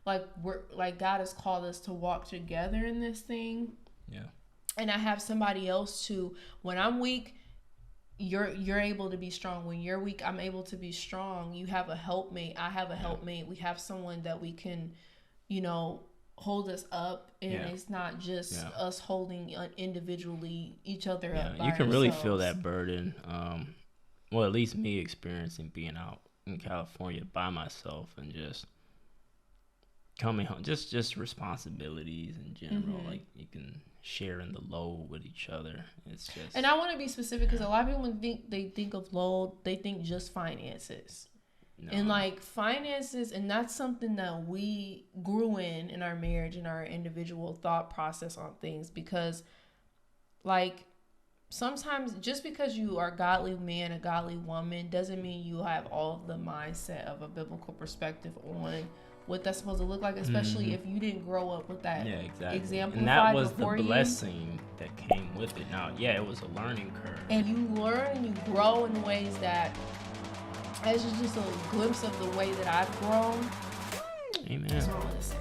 Like, God has called us to walk together in this thing. Yeah. And I have somebody else to, when I'm weak, you're able to be strong. When you're weak, I'm able to be strong. You have a helpmate. I have a helpmate. We have someone that we can, hold us up. And it's not just us holding individually each other up. You can really feel that burden. Well, at least me experiencing being out in California by myself and just coming home, just responsibilities in general. Like, you can sharing the load with each other. It's just. And I want to be specific because a lot of people when they think of load, they think just finances. No. And like finances, and that's something that we grew in our marriage and our individual thought process on things, because like sometimes just because you are a godly man, a godly woman, doesn't mean you have all of the mindset of a biblical perspective on what that's supposed to look like, especially if you didn't grow up with that example. And that was the blessing that came with it. Now, it was a learning curve. And you learn and you grow in ways that, as just a glimpse of the way that I've grown. Amen. That's all I want to say.